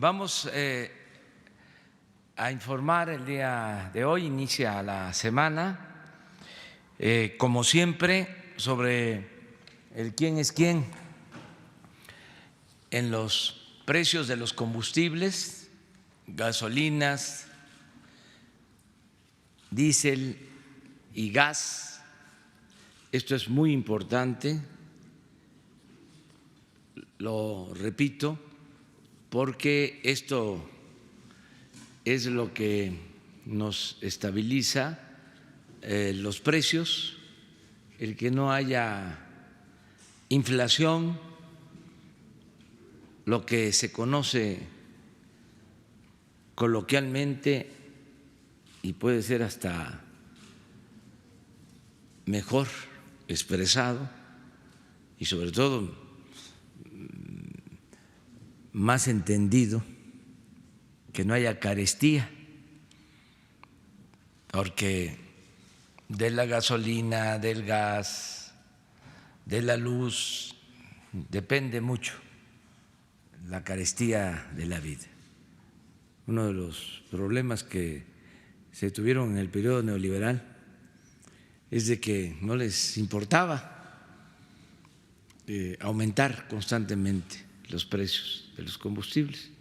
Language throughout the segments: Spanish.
Vamos a informar el día de hoy, inicia la semana, como siempre, sobre el quién es quién en los precios de los combustibles, gasolinas, diésel y gas. Esto es muy importante, lo repito, porque esto es lo que nos estabiliza los precios, el que no haya inflación, lo que se conoce coloquialmente y puede ser hasta mejor expresado y sobre todo más entendido, que no haya carestía, porque de la gasolina, del gas, de la luz, depende mucho la carestía de la vida. Uno de los problemas que se tuvieron en el periodo neoliberal es de que no les importaba aumentar constantemente los precios de los combustibles,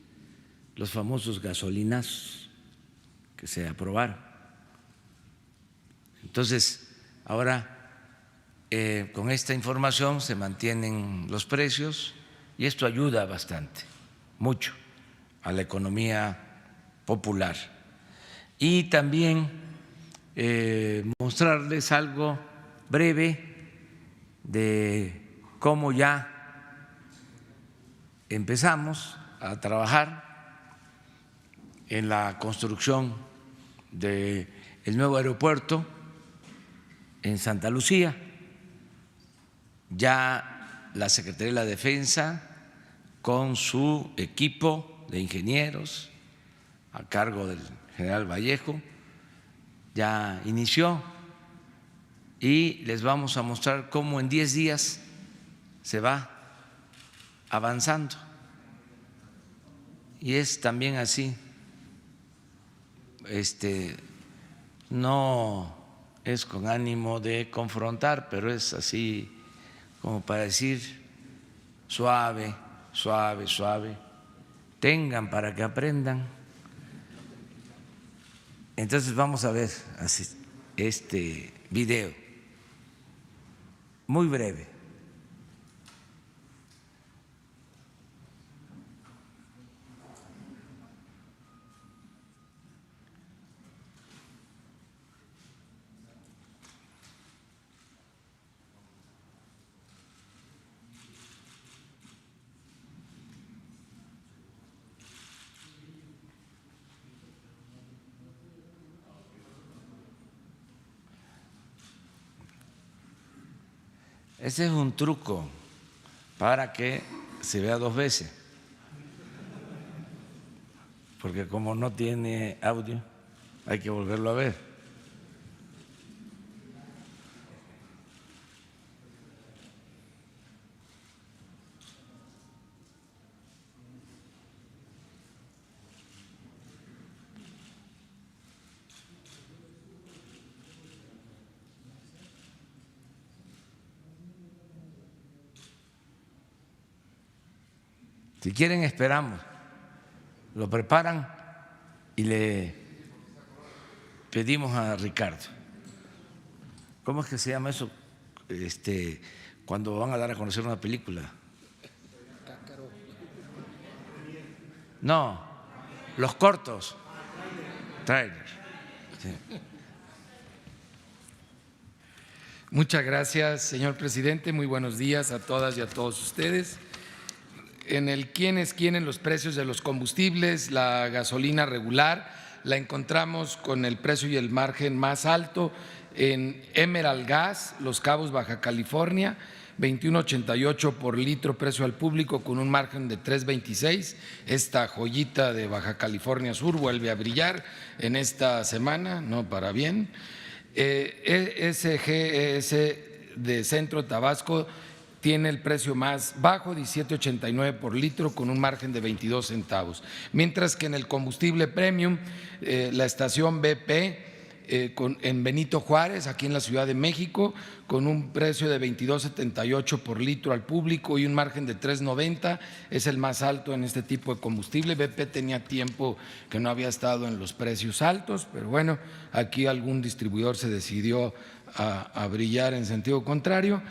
los famosos gasolinazos que se aprobaron. Entonces, ahora con esta información se mantienen los precios y esto ayuda bastante, mucho, a la economía popular. Y también mostrarles algo breve de cómo ya empezamos a trabajar en la construcción del nuevo aeropuerto en Santa Lucía. Ya la Secretaría de la Defensa, con su equipo de ingenieros a cargo del general Vallejo, ya inició y les vamos a mostrar cómo en 10 días se va avanzando. Y es también así, no es con ánimo de confrontar, pero es así como para decir suave, suave, suave, tengan para que aprendan. Entonces vamos a ver así este video, muy breve. Ese es un truco para que se vea 2 veces, porque como no tiene audio, hay que volverlo a ver. Si quieren, esperamos, lo preparan y le pedimos a Ricardo. ¿Cómo es que se llama eso? Cuando van a dar a conocer una película. No, los cortos. Trailer. Sí. Muchas gracias, señor presidente. Muy buenos días a todas y a todos ustedes. En el quién es quién en los precios de los combustibles, la gasolina regular la encontramos con el precio y el margen más alto en Emerald Gas, Los Cabos, Baja California, 21.88 por litro precio al público con un margen de 3.26. Esta joyita de Baja California Sur vuelve a brillar en esta semana, no para bien. SGS de Centro Tabasco tiene el precio más bajo, 17.89 por litro, con un margen de 22 centavos. Mientras que en el combustible premium, la estación BP en Benito Juárez, aquí en la Ciudad de México, con un precio de 22.78 por litro al público y un margen de 3.90, es el más alto en este tipo de combustible. BP tenía tiempo que no había estado en los precios altos, pero bueno, aquí algún distribuidor se decidió a brillar en sentido contrario.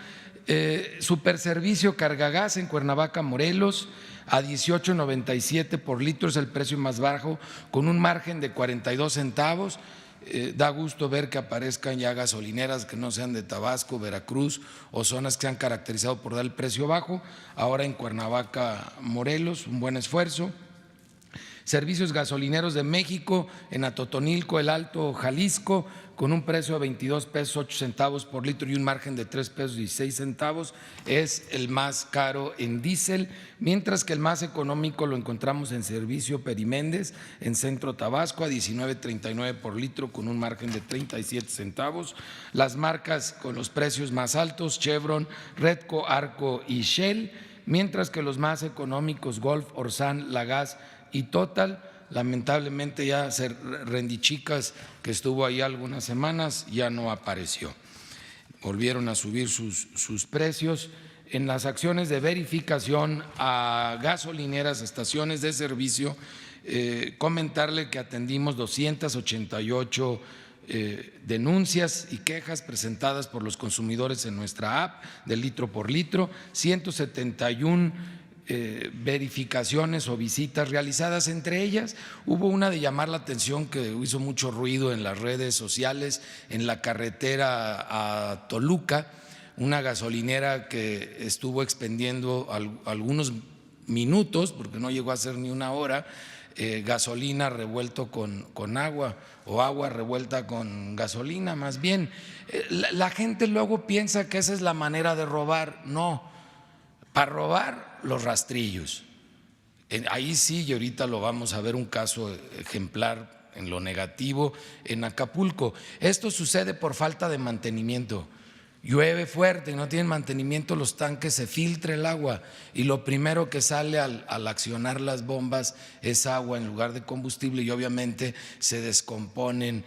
Superservicio Cargagas en Cuernavaca, Morelos, a 18.97 por litro, es el precio más bajo, con un margen de 42 centavos. Da gusto ver que aparezcan ya gasolineras que no sean de Tabasco, Veracruz o zonas que se han caracterizado por dar el precio bajo. Ahora en Cuernavaca, Morelos, un buen esfuerzo. Servicios Gasolineros de México en Atotonilco, El Alto, Jalisco, con un precio de 22 pesos 8 centavos por litro y un margen de 3 pesos 16 centavos, es el más caro en diésel, mientras que el más económico lo encontramos en Servicio Periméndez, en Centro Tabasco, a 19.39 por litro con un margen de 37 centavos. Las marcas con los precios más altos, Chevron, Redco, Arco y Shell, mientras que los más económicos, Golf, Orsan, Lagas y Total, lamentablemente ya Rendichicas, que estuvo ahí algunas semanas, ya no apareció. Volvieron a subir sus precios. En las acciones de verificación a gasolineras, estaciones de servicio, comentarle que atendimos 288 denuncias y quejas presentadas por los consumidores en nuestra app de litro por litro, 171 verificaciones o visitas realizadas. Entre ellas hubo una de llamar la atención que hizo mucho ruido en las redes sociales, en la carretera a Toluca, una gasolinera que estuvo expendiendo algunos minutos, porque no llegó a ser ni una hora, gasolina revuelto con agua o agua revuelta con gasolina. Más bien, la gente luego piensa que esa es la manera de robar. No, para robar los rastrillos. Ahí sí, y ahorita lo vamos a ver, un caso ejemplar en lo negativo en Acapulco. Esto sucede por falta de mantenimiento. Llueve fuerte y no tienen mantenimiento los tanques, se filtra el agua y lo primero que sale al accionar las bombas es agua en lugar de combustible y obviamente se descomponen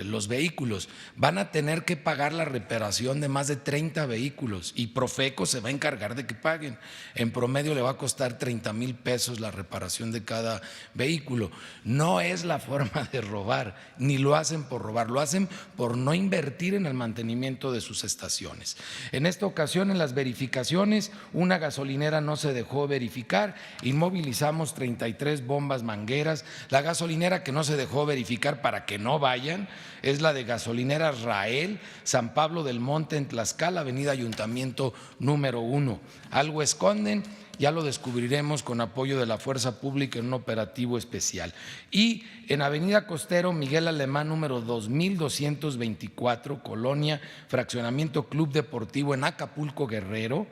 los vehículos. Van a tener que pagar la reparación de más de 30 vehículos y Profeco se va a encargar de que paguen. En promedio le va a costar 30,000 pesos la reparación de cada vehículo. No es la forma de robar, ni lo hacen por robar, lo hacen por no invertir en el mantenimiento de sus estaciones. En esta ocasión, en las verificaciones, una gasolinera no se dejó verificar, inmovilizamos 33 bombas mangueras. La gasolinera que no se dejó verificar para que no vayan es la de Gasolineras Rael, San Pablo del Monte en Tlaxcala, Avenida Ayuntamiento número 1. Algo esconden, ya lo descubriremos con apoyo de la Fuerza Pública en un operativo especial. Y en Avenida Costero, Miguel Alemán número 2224, Colonia, Fraccionamiento Club Deportivo en Acapulco, Guerrero,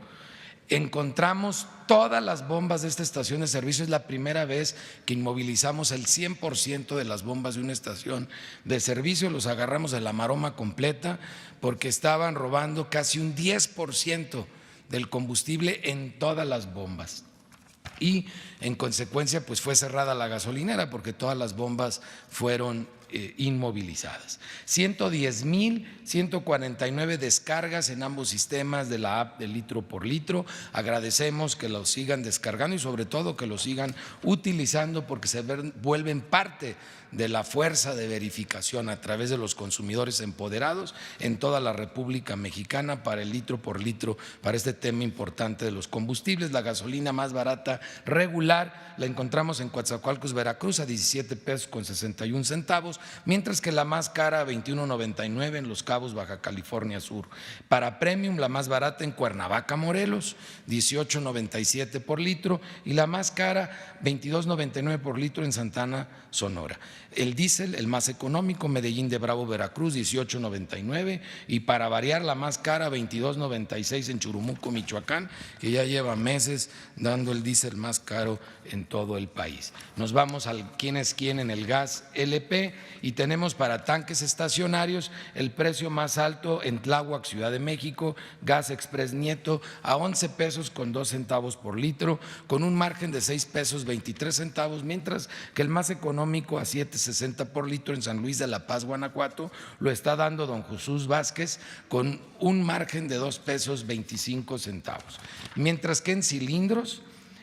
encontramos todas las bombas de esta estación de servicio. Es la primera vez que inmovilizamos el 100% de las bombas de una estación de servicio. Los agarramos de la maroma completa porque estaban robando casi un 10% del combustible en todas las bombas. Y en consecuencia pues fue cerrada la gasolinera porque todas las bombas fueron inmovilizadas. 110,149 descargas en ambos sistemas de la app de litro por litro. Agradecemos que lo sigan descargando y sobre todo que lo sigan utilizando porque se vuelven parte de la fuerza de verificación a través de los consumidores empoderados en toda la República Mexicana para el litro por litro, para este tema importante de los combustibles. La gasolina más barata regular la encontramos en Coatzacoalcos, Veracruz, a 17 pesos con 61 centavos, mientras que la más cara a 21.99 en Los Cabos, Baja California Sur. Para premium, la más barata en Cuernavaca, Morelos, 18.97 por litro, y la más cara 22.99 por litro en Santana, Sonora. El diésel, el más económico, Medellín de Bravo, Veracruz, 18.99, y para variar la más cara 22.96 en Churumuco, Michoacán, que ya lleva meses dando el diésel más caro en todo el país. Nos vamos al quién es quién en el gas LP. y tenemos para tanques estacionarios el precio más alto en Tláhuac, Ciudad de México, Gas Express Nieto a 11 pesos con 2 centavos por litro, con un margen de 6 pesos 23 centavos, mientras que el más económico a 7.60 por litro en San Luis de la Paz, Guanajuato, lo está dando don Jesús Vázquez con un margen de 2 pesos 25 centavos. Mientras que en cilindros,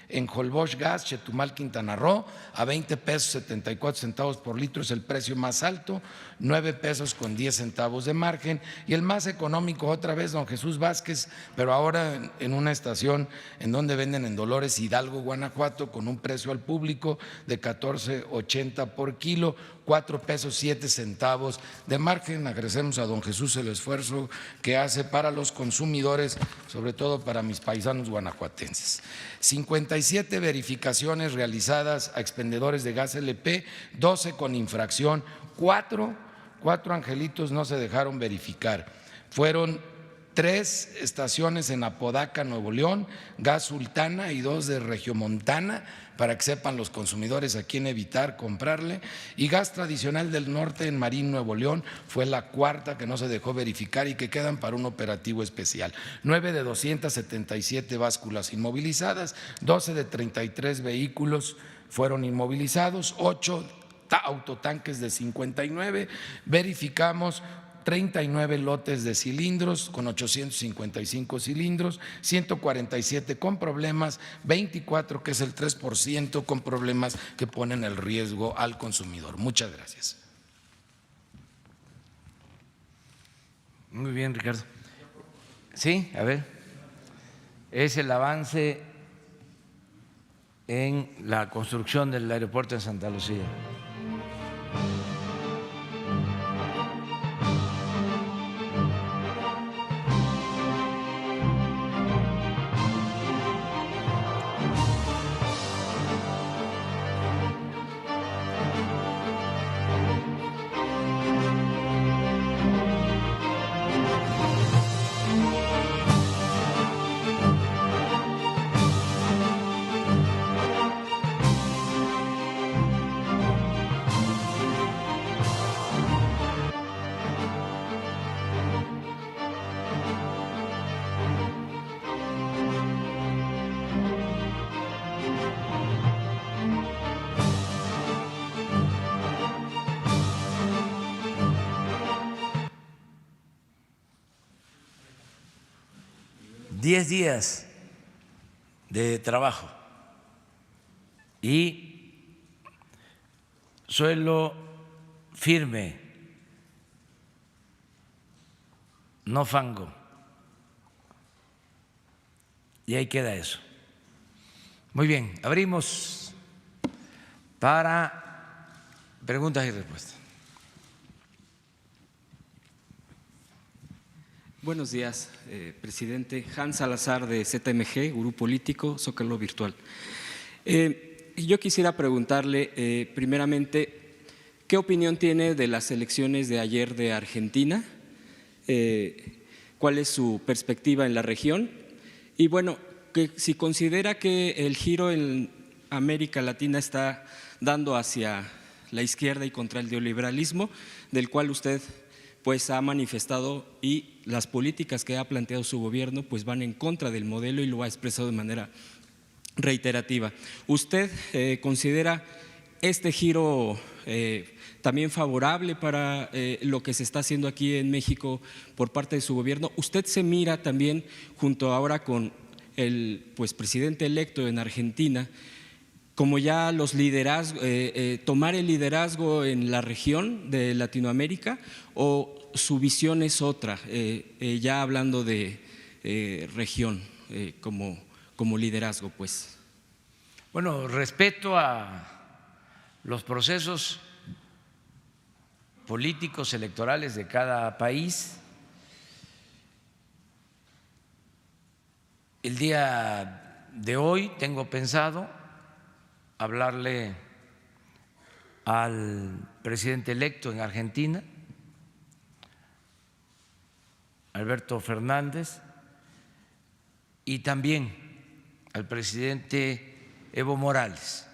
en Holbox Gas, Chetumal, Quintana Roo, a 20 pesos 74 centavos por litro es el precio más alto, 9 pesos con 10 centavos de margen, y el más económico otra vez don Jesús Vázquez, pero ahora en una estación en donde venden en Dolores Hidalgo, Guanajuato, con un precio al público de 14.80 por kilo, 4 pesos 7 centavos de margen. Agradecemos a don Jesús el esfuerzo que hace para los consumidores, sobre todo para mis paisanos guanajuatenses. 57 verificaciones realizadas a expendedores de gas LP, 12 con infracción, cuatro angelitos no se dejaron verificar. Fueron 3 estaciones en Apodaca, Nuevo León, Gas Sultana, y 2 de Regiomontana, para que sepan los consumidores a quién evitar comprarle, y Gas Tradicional del Norte en Marín, Nuevo León, fue la 4ª que no se dejó verificar y que quedan para un operativo especial. 9 de 277 básculas inmovilizadas, 12 de 33 vehículos fueron inmovilizados, 8 autotanques de 59, verificamos 39 lotes de cilindros con 855 cilindros, 147 con problemas, 24, que es el 3%, con problemas que ponen el riesgo al consumidor. Muchas gracias. Muy bien, Ricardo. Sí, a ver, es el avance en la construcción del aeropuerto en Santa Lucía. Diez días de trabajo y suelo firme, no fango, y ahí queda eso. Muy bien, abrimos para preguntas y respuestas. Buenos días, presidente. Hans Salazar, de ZMG, Grupo Político, Zócalo Virtual. Yo quisiera preguntarle, primeramente, ¿qué opinión tiene de las elecciones de ayer de Argentina? ¿Cuál es su perspectiva en la región? Y bueno, que si considera que el giro en América Latina está dando hacia la izquierda y contra el neoliberalismo, del cual usted pues ha manifestado, y las políticas que ha planteado su gobierno pues van en contra del modelo y lo ha expresado de manera reiterativa. ¿Usted considera este giro también favorable para lo que se está haciendo aquí en México por parte de su gobierno? ¿Usted se mira también junto ahora con el presidente electo en Argentina como ya los liderazgos, tomar el liderazgo en la región de Latinoamérica, o su visión es otra, ya hablando de región como liderazgo, pues? Bueno, respeto a los procesos políticos electorales de cada país. El día de hoy tengo pensado hablarle al presidente electo en Argentina, Alberto Fernández, y también al presidente Evo Morales,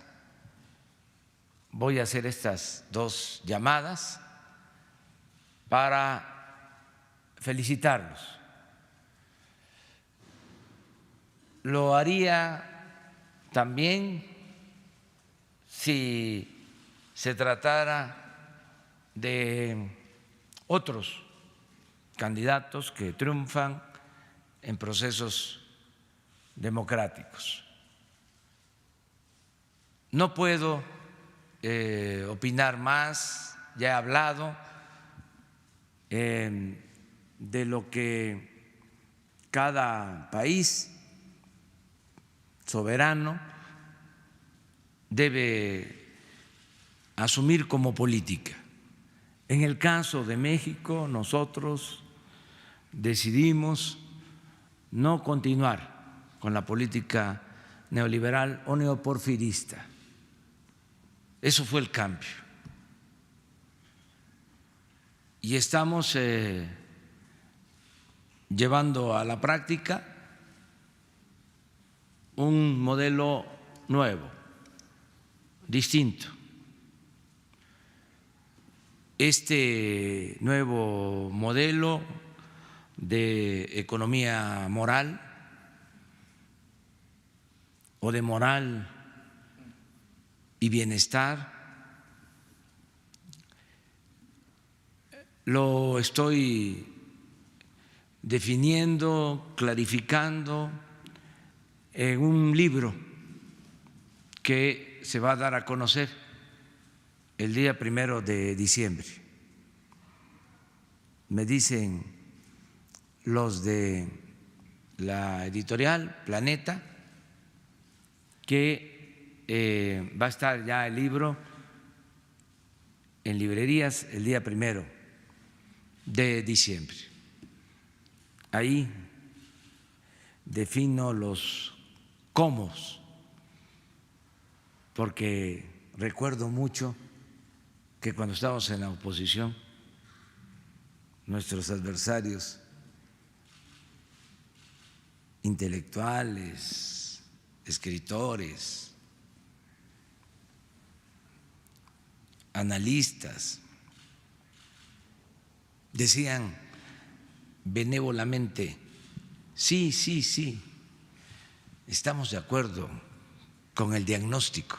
voy a hacer estas dos llamadas para felicitarlos. Lo haría también si se tratara de otros candidatos que triunfan en procesos democráticos. No puedo opinar más, ya he hablado de lo que cada país soberano debe asumir como política. En el caso de México, nosotros decidimos no continuar con la política neoliberal o neoporfirista. Eso fue el cambio. Y estamos llevando a la práctica un modelo nuevo, distinto. Este nuevo modelo de economía moral o de moral y bienestar lo estoy definiendo, clarificando en un libro que se va a dar a conocer el día 1 de diciembre. Me dicen los de la editorial Planeta que va a estar ya el libro en librerías el día 1 de diciembre. Ahí defino los cómo, porque recuerdo mucho que cuando estábamos en la oposición, nuestros adversarios intelectuales, escritores, analistas, decían benévolamente, sí, sí, sí, estamos de acuerdo con el diagnóstico,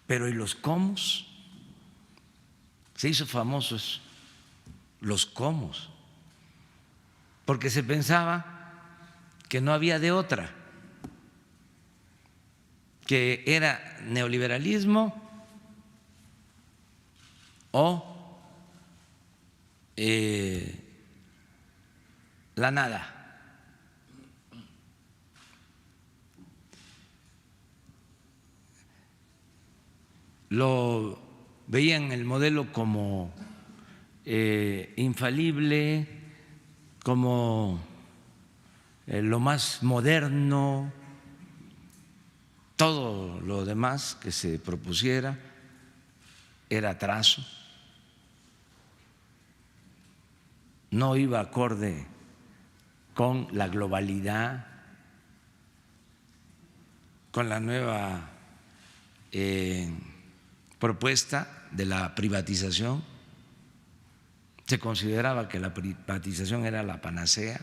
pero ¿y los cómo? Se hizo famosos los cómo, porque se pensaba que no había de otra, que era neoliberalismo o la nada. Lo veían el modelo como infalible, como lo más moderno, todo lo demás que se propusiera era atraso, no iba acorde con la globalidad, con la nueva propuesta de la privatización. Se consideraba que la privatización era la panacea,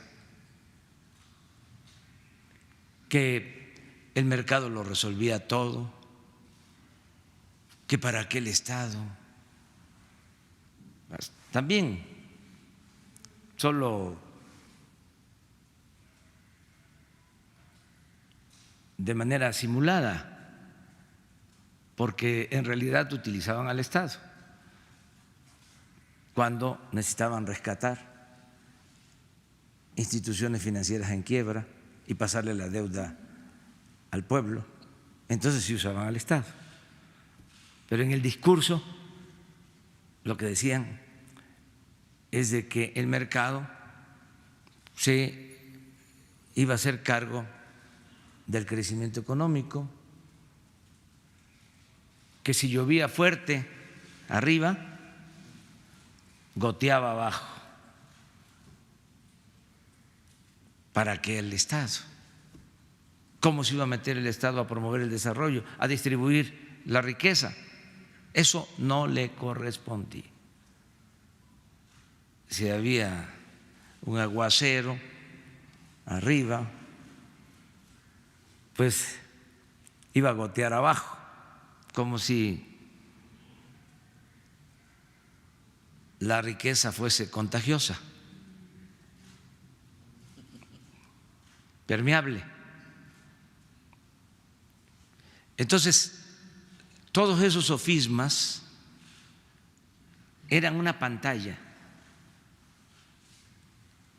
que el mercado lo resolvía todo, que para qué el Estado. También solo de manera simulada, porque en realidad utilizaban al Estado cuando necesitaban rescatar instituciones financieras en quiebra y pasarle la deuda al pueblo, entonces sí usaban al Estado. Pero en el discurso lo que decían es de que el mercado se iba a hacer cargo del crecimiento económico, que si llovía fuerte arriba, goteaba abajo. ¿Para qué el Estado? ¿Cómo se iba a meter el Estado a promover el desarrollo, a distribuir la riqueza. Eso no le correspondía. Si había un aguacero arriba, pues iba a gotear abajo, como si la riqueza fuese contagiosa, permeable. Entonces, todos esos sofismas eran una pantalla,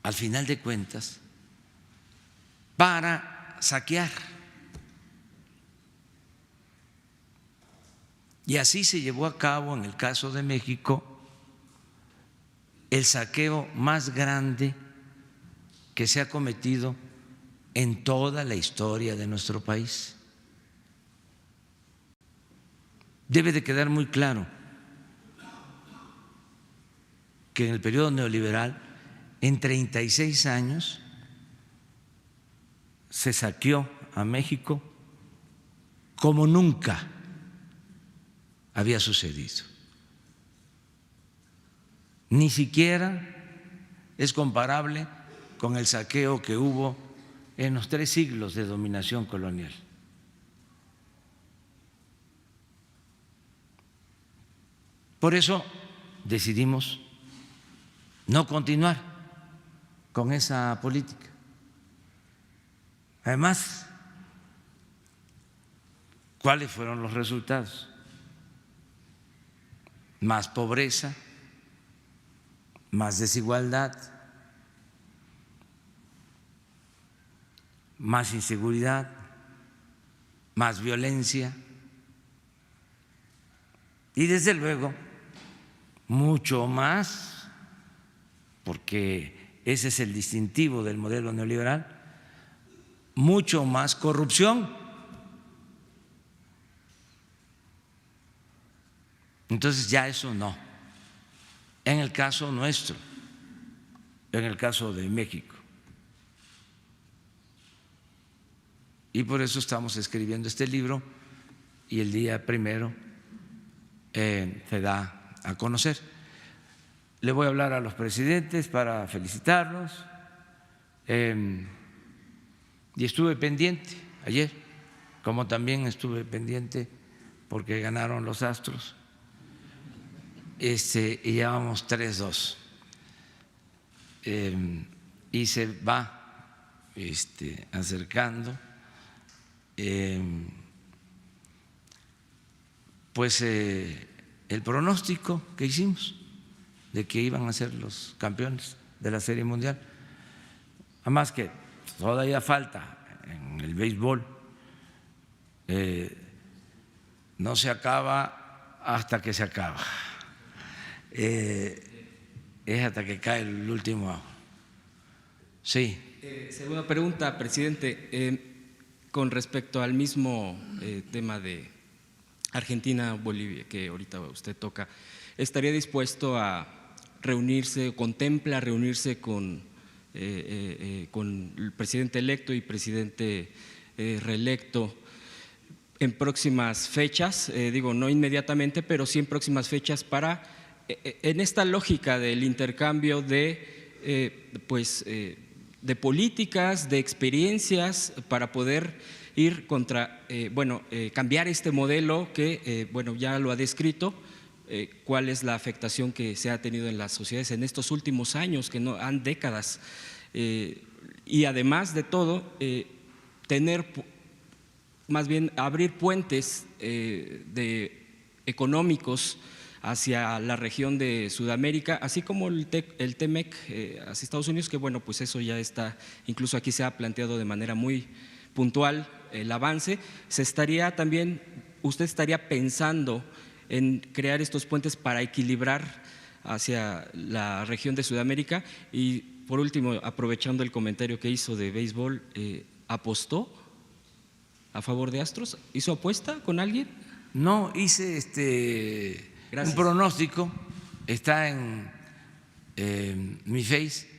al final de cuentas, para saquear. Y así se llevó a cabo en el caso de México el saqueo más grande que se ha cometido en toda la historia de nuestro país. Debe de quedar muy claro que en el periodo neoliberal, en 36 años, se saqueó a México como nunca había sucedido. Ni siquiera es comparable con el saqueo que hubo en los 3 siglos de dominación colonial. Por eso decidimos no continuar con esa política. Además, ¿cuáles fueron los resultados? Más pobreza, más desigualdad, más inseguridad, más violencia y, desde luego, mucho más, porque ese es el distintivo del modelo neoliberal, mucho más corrupción. Entonces ya eso no. En el caso nuestro, en el caso de México. Y por eso estamos escribiendo este libro y el día 1 se da a conocer. Le voy a hablar a los presidentes para felicitarlos. Y estuve pendiente ayer, como también estuve pendiente porque ganaron los Astros. Y llevamos 3-2. Y se va acercando pues el pronóstico que hicimos de que iban a ser los campeones de la Serie Mundial. Además que todavía falta en el béisbol, no se acaba hasta que se acaba. Es hasta que cae el último agua. Sí. Segunda pregunta, presidente. Con respecto al mismo tema de Argentina-Bolivia que ahorita usted toca, ¿estaría dispuesto a reunirse, contempla reunirse con el presidente electo y presidente reelecto en próximas fechas? Digo, no inmediatamente, pero sí en próximas fechas para… En esta lógica del intercambio de políticas, de experiencias, para poder ir contra, cambiar este modelo que, ya lo ha descrito, cuál es la afectación que se ha tenido en las sociedades en estos últimos años, que no han décadas, y además de todo, más bien abrir puentes económicos hacia la región de Sudamérica, así como el TEMEC hacia Estados Unidos, que pues eso ya está, incluso aquí se ha planteado de manera muy puntual el avance. ¿Usted estaría pensando en crear estos puentes para equilibrar hacia la región de Sudamérica? Y por último, aprovechando el comentario que hizo de béisbol, ¿apostó a favor de Astros? ¿Hizo apuesta con alguien? No, hice un pronóstico, está en mi Face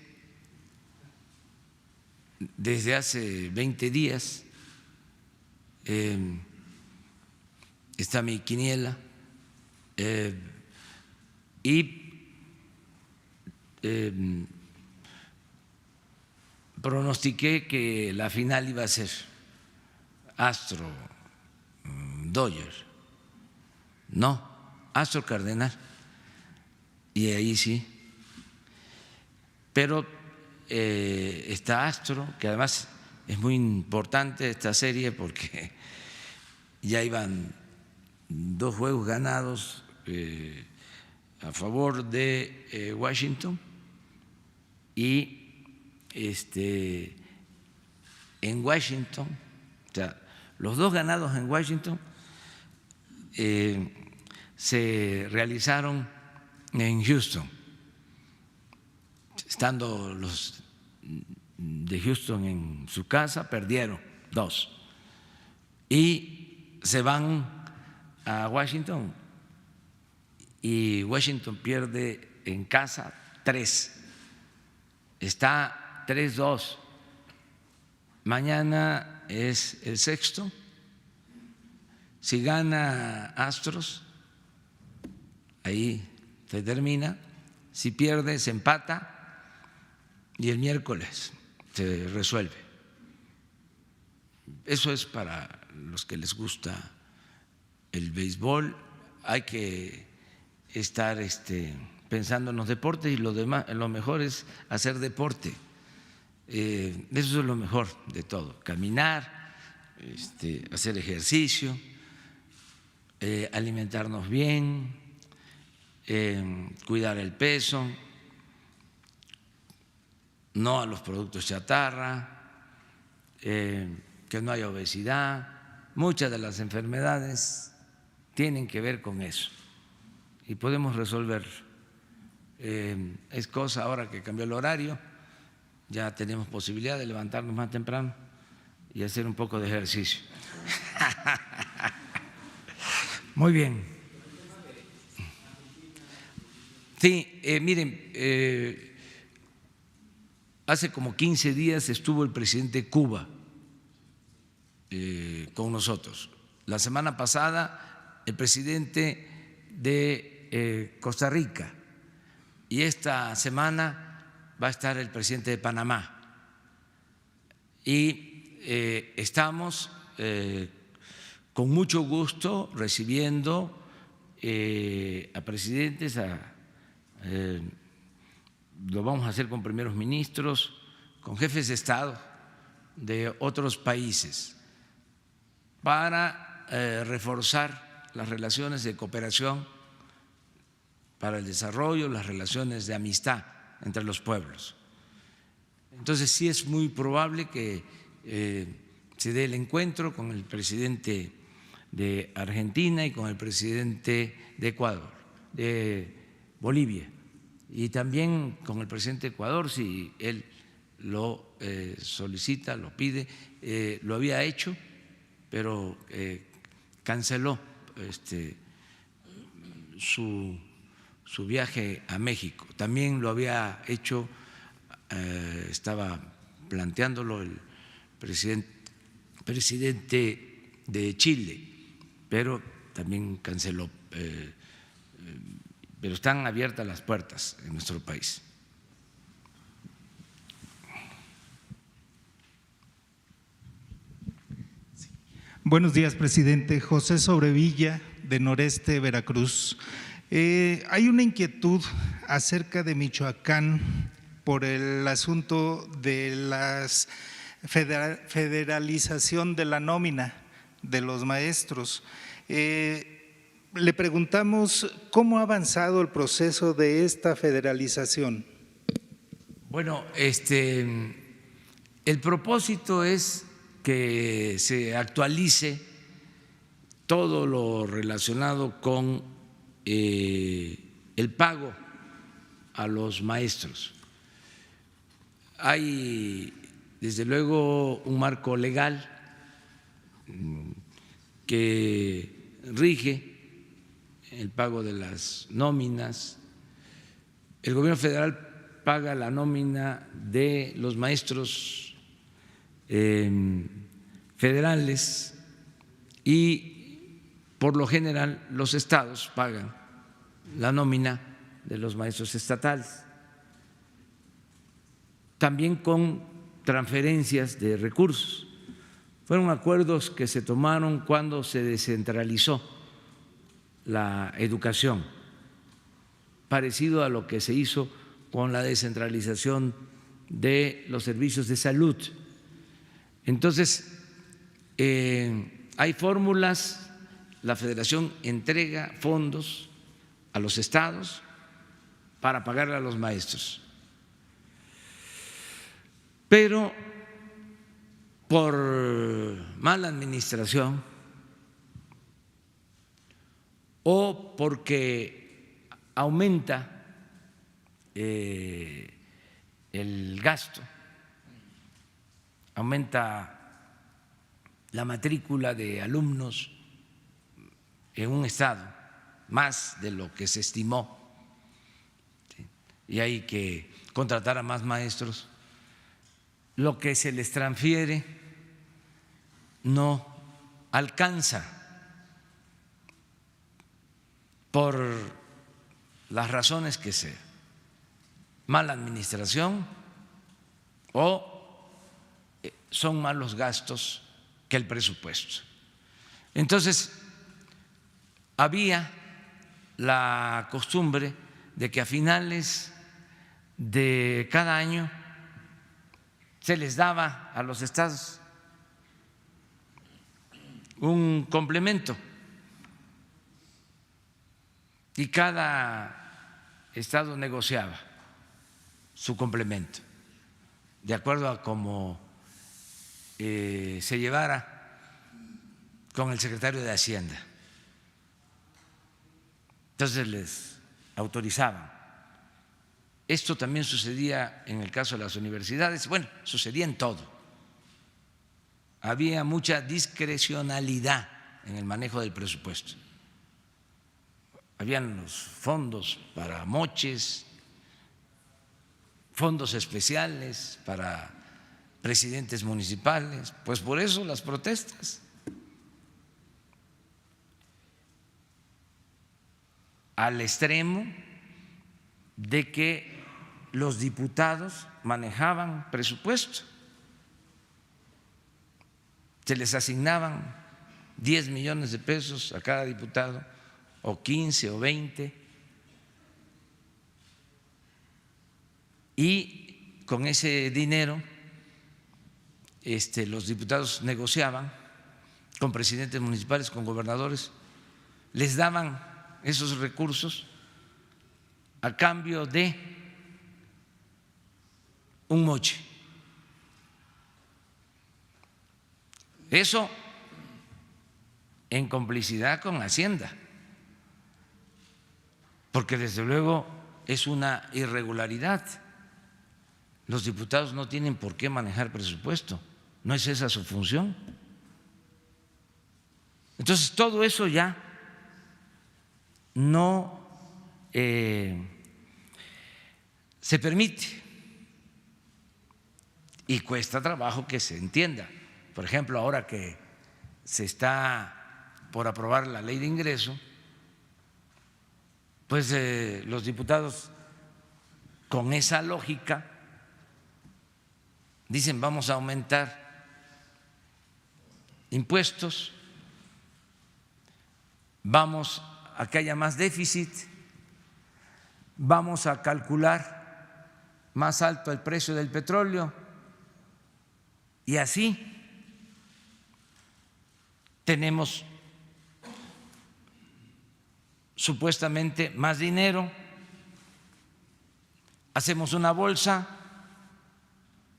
desde hace 20 días. está mi quiniela, y pronostiqué que la final iba a ser Astro Dodger, no, Astro Cardenal, y ahí sí, pero está Astro, que además es muy importante esta serie porque ya iban 2 juegos ganados a favor de Washington, y en Washington, o sea, los 2 ganados en Washington se realizaron en Houston, estando los de Houston en su casa, perdieron 2 y se van a Washington y Washington pierde en casa 3, está 3-2. Mañana es el sexto. Si gana Astros, ahí se termina. Si pierde, se empata y el miércoles se resuelve. Eso es para los que les gusta el béisbol. Hay que estar pensando en los deportes, y lo mejor es hacer deporte. Eso es lo mejor de todo: caminar, hacer ejercicio, alimentarnos bien, cuidar el peso, no a los productos chatarra, que no haya obesidad. Muchas de las enfermedades tienen que ver con eso y podemos resolverlo. Es cosa ahora que cambió el horario, ya tenemos posibilidad de levantarnos más temprano y hacer un poco de ejercicio. Muy bien. Sí, miren, hace como 15 días estuvo el presidente Cuba con nosotros. La semana pasada el presidente de Costa Rica, y esta semana va a estar el presidente de Panamá. Y estamos con mucho gusto recibiendo a presidentes, lo vamos a hacer con primeros ministros, con jefes de Estado de otros países, para reforzar las relaciones de cooperación para el desarrollo, las relaciones de amistad entre los pueblos. Entonces sí es muy probable que se dé el encuentro con el presidente de Argentina y con el presidente de Ecuador, de Bolivia, y también con el presidente de Ecuador, si él lo solicita, lo pide. Lo había hecho, pero canceló su viaje a México. También lo había hecho, estaba planteándolo el presidente de Chile, pero también canceló. Pero están abiertas las puertas en nuestro país. Buenos días, presidente. José Sobrevilla, de Noreste, Veracruz. Hay una inquietud acerca de Michoacán por el asunto de la federalización de la nómina de los maestros. Le preguntamos cómo ha avanzado el proceso de esta federalización. Bueno, el propósito es que se actualice todo lo relacionado con el pago a los maestros. Hay desde luego un marco legal que rige el pago de las nóminas. El gobierno federal paga la nómina de los maestros federales y por lo general los estados pagan la nómina de los maestros estatales, también con transferencias de recursos. Fueron acuerdos que se tomaron cuando se descentralizó la educación, parecido a lo que se hizo con la descentralización de los servicios de salud. Entonces, hay fórmulas, la Federación entrega fondos a los estados para pagarle a los maestros, pero por mala administración o porque aumenta el gasto, aumenta la matrícula de alumnos en un estado más de lo que se estimó, ¿sí? Y hay que contratar a más maestros, lo que se les transfiere no alcanza por las razones que sea, mala administración o son malos gastos que el presupuesto. Entonces, había la costumbre de que a finales de cada año se les daba a los estados un complemento y cada estado negociaba su complemento de acuerdo a cómo se llevara con el secretario de Hacienda. Entonces les autorizaban. Esto también sucedía en el caso de las universidades, bueno, sucedía en todo. Había mucha discrecionalidad en el manejo del presupuesto. Habían los fondos para moches, fondos especiales para presidentes municipales, pues por eso las protestas. Al extremo de que los diputados manejaban presupuesto, se les asignaban 10 millones de pesos a cada diputado, o 15 o 20, y con ese dinero los diputados negociaban con presidentes municipales, con gobernadores, les daban esos recursos a cambio de un moche. Eso en complicidad con Hacienda, porque desde luego es una irregularidad. Los diputados no tienen por qué manejar presupuesto, no es esa su función. Entonces todo eso ya no se permite y cuesta trabajo que se entienda. Por ejemplo, ahora que se está por aprobar la ley de ingreso, pues los diputados con esa lógica dicen vamos a aumentar impuestos, vamos a que haya más déficit, vamos a calcular más alto el precio del petróleo y así tenemos supuestamente más dinero, hacemos una bolsa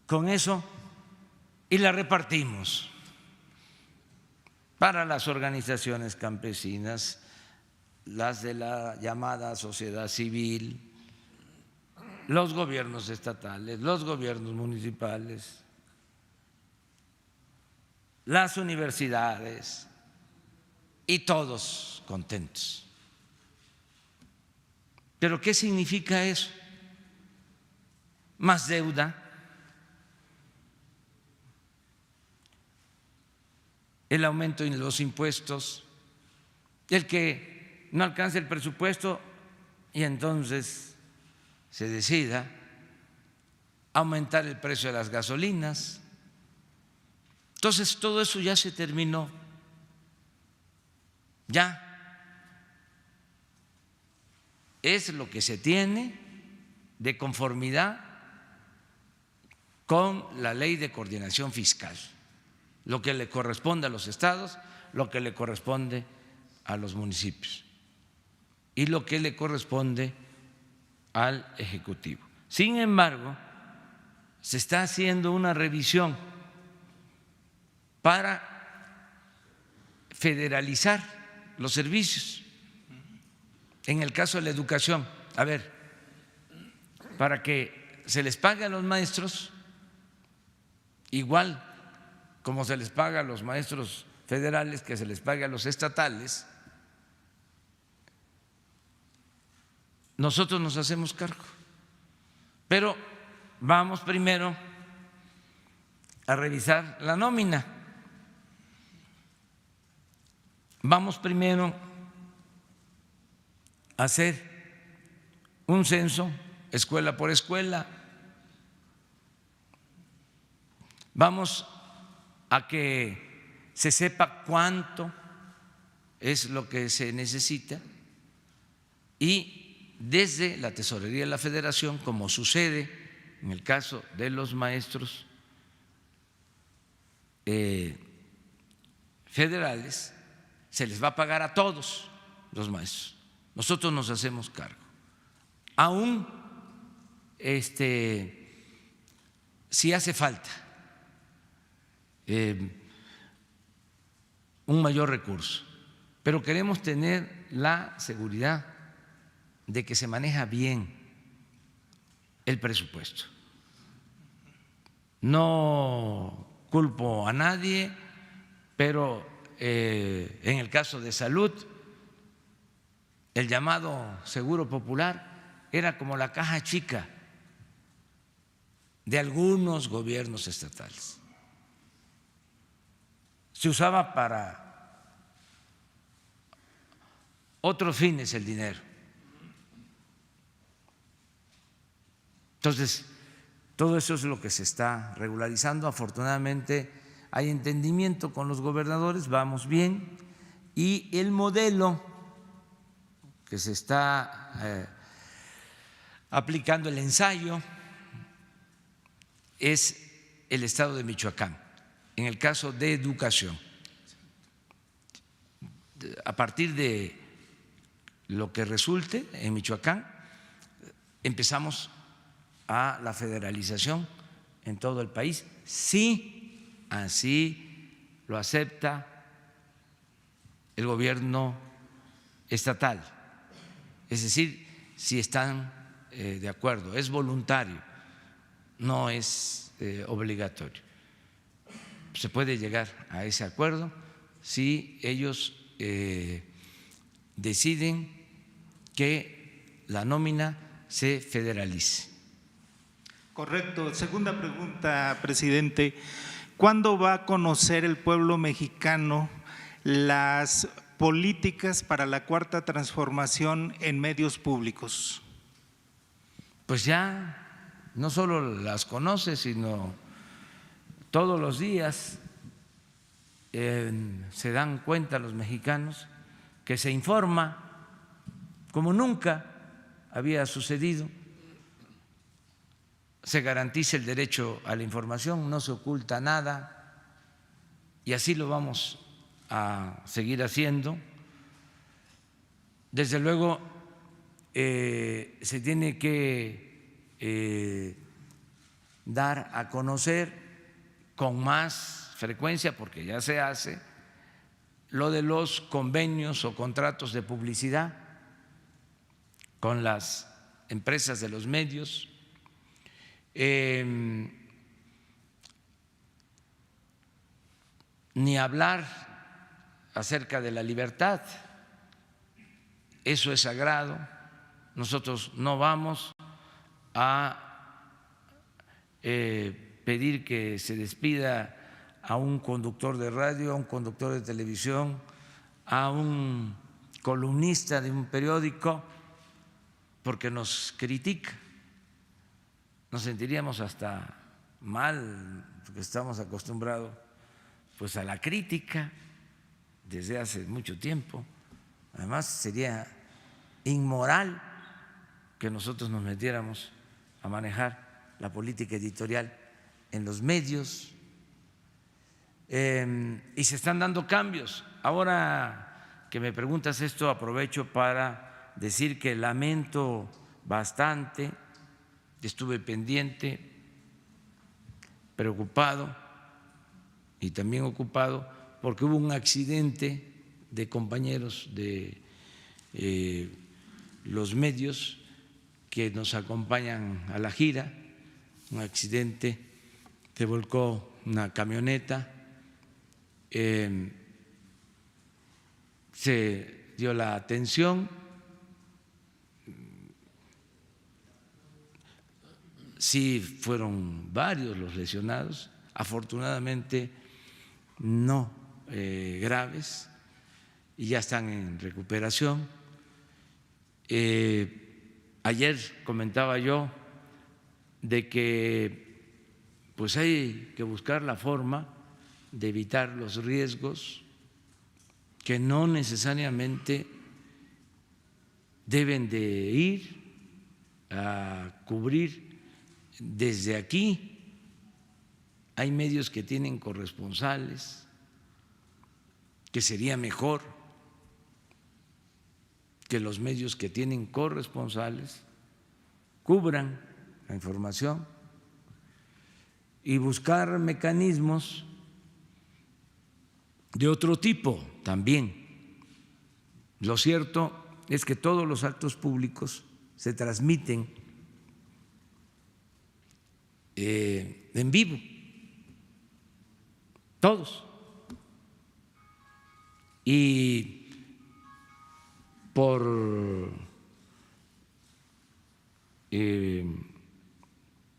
con eso y la repartimos para las organizaciones campesinas, las de la llamada sociedad civil, los gobiernos estatales, los gobiernos municipales, las universidades y todos contentos. ¿Pero qué significa eso? Más deuda, el aumento en los impuestos, el que no alcance el presupuesto y entonces se decida aumentar el precio de las gasolinas. Entonces todo eso ya se terminó, ya es lo que se tiene de conformidad con la Ley de Coordinación Fiscal, lo que le corresponde a los estados, lo que le corresponde a los municipios y lo que le corresponde al Ejecutivo. Sin embargo, se está haciendo una revisión para federalizar los servicios. En el caso de la educación, a ver, para que se les pague a los maestros igual como se les paga a los maestros federales, que se les pague a los estatales, nosotros nos hacemos cargo. Pero vamos primero a revisar la nómina. Vamos primero a hacer un censo escuela por escuela. Vamos a que se sepa cuánto es lo que se necesita y desde la Tesorería de la Federación, como sucede en el caso de los maestros federales, se les va a pagar a todos los maestros. Nosotros nos hacemos cargo. Aún si hace falta un mayor recurso, pero queremos tener la seguridad de que se maneja bien el presupuesto. No culpo a nadie, pero en el caso de salud, el llamado Seguro Popular era como la caja chica de algunos gobiernos estatales. Se usaba para otros fines el dinero. Entonces, todo eso es lo que se está regularizando. Afortunadamente hay entendimiento con los gobernadores, vamos bien, y el modelo que se está aplicando, el ensayo, es el estado de Michoacán, en el caso de educación. A partir de lo que resulte en Michoacán, empezamos a la federalización en todo el país, si así lo acepta el gobierno estatal, es decir, si están de acuerdo, es voluntario, no es obligatorio. Se puede llegar a ese acuerdo si ellos deciden que la nómina se federalice. Correcto. Segunda pregunta, presidente. ¿Cuándo va a conocer el pueblo mexicano las políticas para la cuarta transformación en medios públicos? Pues ya no solo las conoce, sino todos los días se dan cuenta los mexicanos que se informa como nunca había sucedido. Se garantiza el derecho a la información, no se oculta nada y así lo vamos a seguir haciendo. Desde luego se tiene que dar a conocer con más frecuencia, porque ya se hace, lo de los convenios o contratos de publicidad con las empresas de los medios. Ni hablar acerca de la libertad, eso es sagrado. Nosotros no vamos a pedir que se despida a un conductor de radio, a un conductor de televisión, a un columnista de un periódico porque nos critica. Nos sentiríamos hasta mal porque estamos acostumbrados pues a la crítica desde hace mucho tiempo. Además sería inmoral que nosotros nos metiéramos a manejar la política editorial en los medios. Y se están dando cambios. Ahora que me preguntas esto, aprovecho para decir que lamento bastante, estuve pendiente, preocupado y también ocupado porque hubo un accidente de compañeros de los medios que nos acompañan a la gira, un accidente, se volcó una camioneta, se dio la atención, sí fueron varios los lesionados, afortunadamente no graves y ya están en recuperación. Ayer comentaba yo de que pues hay que buscar la forma de evitar los riesgos que no necesariamente deben de ir a cubrir desde aquí. Hay medios que tienen corresponsales, que sería mejor que los medios que tienen corresponsales cubran la información y buscar mecanismos de otro tipo también. Lo cierto es que todos los actos públicos se transmiten en vivo, todos. Y por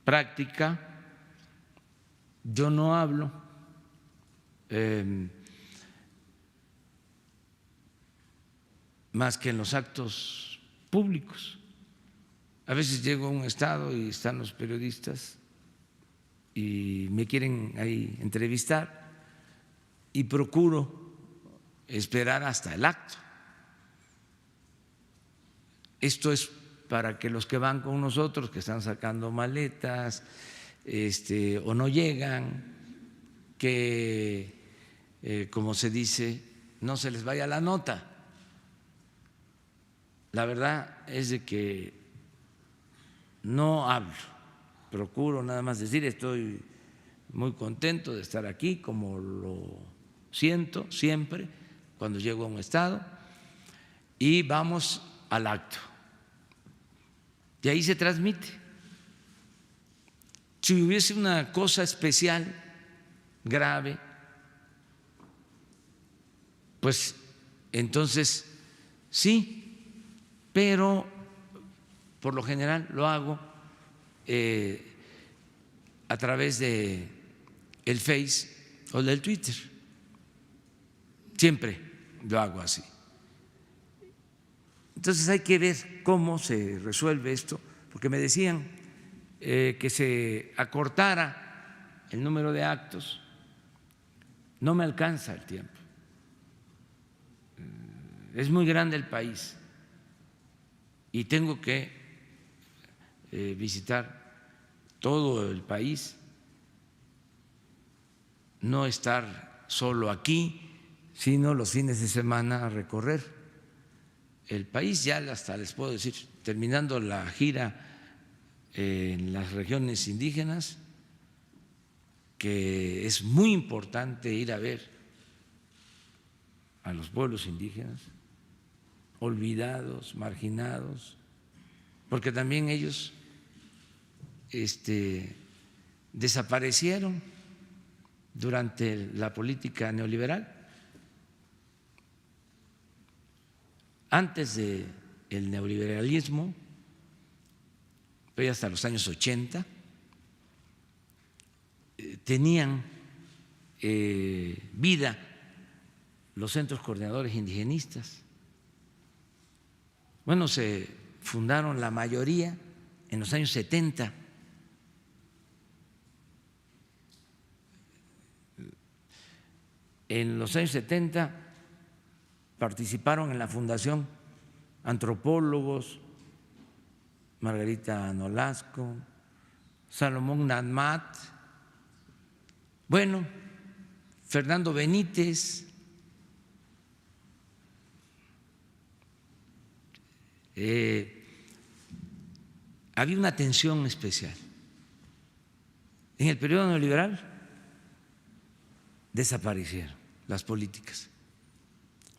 práctica yo no hablo más que en los actos públicos. A veces llego a un estado y están los periodistas y me quieren ahí entrevistar y procuro esperar hasta el acto. Esto es para que los que van con nosotros, que están sacando maletas o no llegan, que como se dice, no se les vaya la nota. La verdad es de que no hablo, procuro nada más decir estoy muy contento de estar aquí, como lo siento siempre cuando llego a un estado, y vamos al acto. Y ahí se transmite. Si hubiese una cosa especial, grave, pues entonces sí, pero por lo general lo hago a través de el Face o del Twitter. Siempre lo hago así. Entonces hay que ver cómo se resuelve esto, porque me decían que se acortara el número de actos. No me alcanza el tiempo. Es muy grande el país y tengo que visitar todo el país, no estar solo aquí, sino los fines de semana a recorrer el país. Ya hasta les puedo decir, terminando la gira en las regiones indígenas, que es muy importante ir a ver a los pueblos indígenas, olvidados, marginados, porque también ellos desaparecieron durante la política neoliberal. Antes del neoliberalismo, hasta los años 80, tenían vida los centros coordinadores indigenistas Bueno, se fundaron la mayoría en los años 70. En los años 70 participaron en la fundación antropólogos, Margarita Nolasco, Salomón Nadmat, bueno, Fernando Benítez, había una atención especial. En el periodo neoliberal desaparecieron las políticas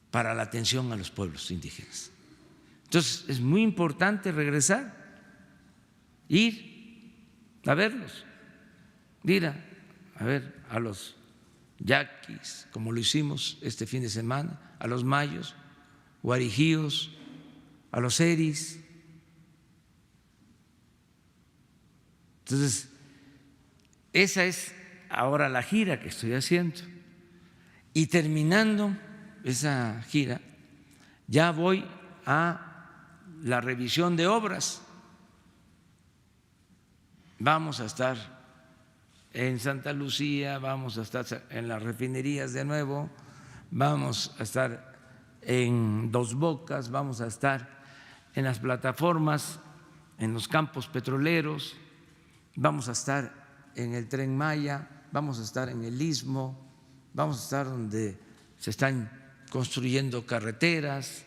para la atención a los pueblos indígenas. Entonces es muy importante regresar, ir a verlos, ir a ver a los yaquis, como lo hicimos este fin de semana, a los mayos, guarijíos, a los eris. Entonces, esa es ahora la gira que estoy haciendo. Y terminando esa gira, ya voy a la revisión de obras. Vamos a estar en Santa Lucía, vamos a estar en las refinerías de nuevo, vamos a estar en Dos Bocas, vamos a estar en las plataformas, en los campos petroleros, vamos a estar en el Tren Maya, vamos a estar en el Istmo, vamos a estar donde se están construyendo carreteras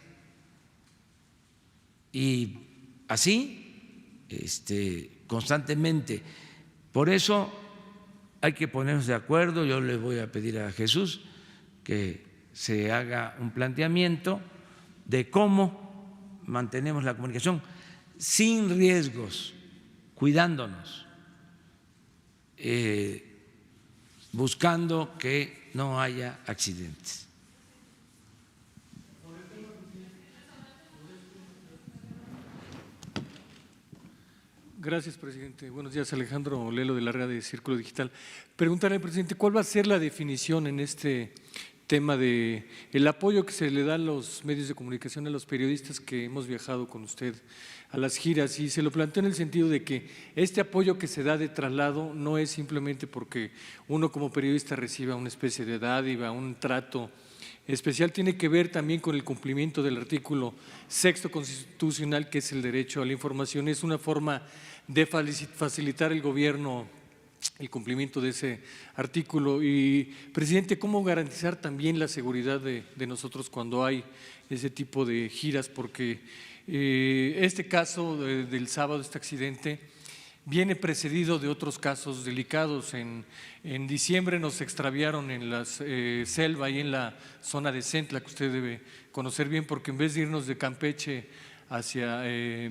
y así constantemente. Por eso hay que ponernos de acuerdo. Yo le voy a pedir a Jesús que se haga un planteamiento de cómo mantenemos la comunicación sin riesgos, cuidándonos, buscando que no haya accidentes. Gracias, presidente. Buenos días, Alejandro Lelo de la red de Círculo Digital. Preguntarle al presidente, ¿cuál va a ser la definición en este tema de el apoyo que se le da a los medios de comunicación, a los periodistas que hemos viajado con usted a las giras? Y se lo planteo en el sentido de que este apoyo que se da de traslado no es simplemente porque uno como periodista reciba una especie de dádiva, un trato especial, tiene que ver también con el cumplimiento del artículo 6º constitucional, que es el derecho a la información. Es una forma de facilitar el gobierno el cumplimiento de ese artículo. Y, presidente, ¿cómo garantizar también la seguridad de nosotros cuando hay ese tipo de giras? Porque este caso del sábado, este accidente, viene precedido de otros casos delicados. En diciembre nos extraviaron en la selva y en la zona de Centla, que usted debe conocer bien, porque en vez de irnos de Campeche hacia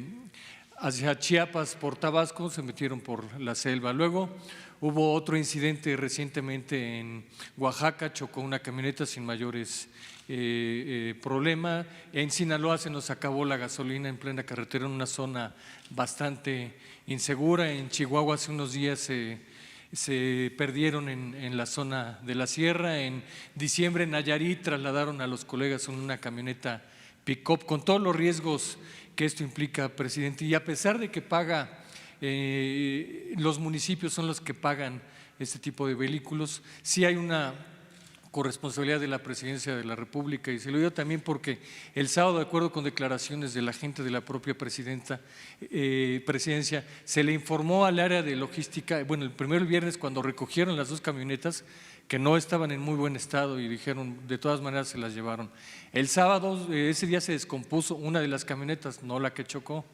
Chiapas por Tabasco, se metieron por la selva. Luego hubo otro incidente recientemente en Oaxaca, chocó una camioneta sin mayores problema. En Sinaloa se nos acabó la gasolina en plena carretera en una zona bastante insegura. En Chihuahua hace unos días se perdieron en la zona de la sierra. En diciembre en Nayarit trasladaron a los colegas en una camioneta pick-up, con todos los riesgos que esto implica, presidente. Y a pesar de que paga, los municipios son los que pagan este tipo de vehículos, sí hay una corresponsabilidad de la Presidencia de la República. Y se lo digo también porque el sábado, de acuerdo con declaraciones de la gente de la propia presidencia, se le informó al área de logística, bueno, el primer viernes cuando recogieron las dos camionetas, que no estaban en muy buen estado y dijeron de todas maneras se las llevaron. El sábado, ese día se descompuso una de las camionetas, no la que chocó,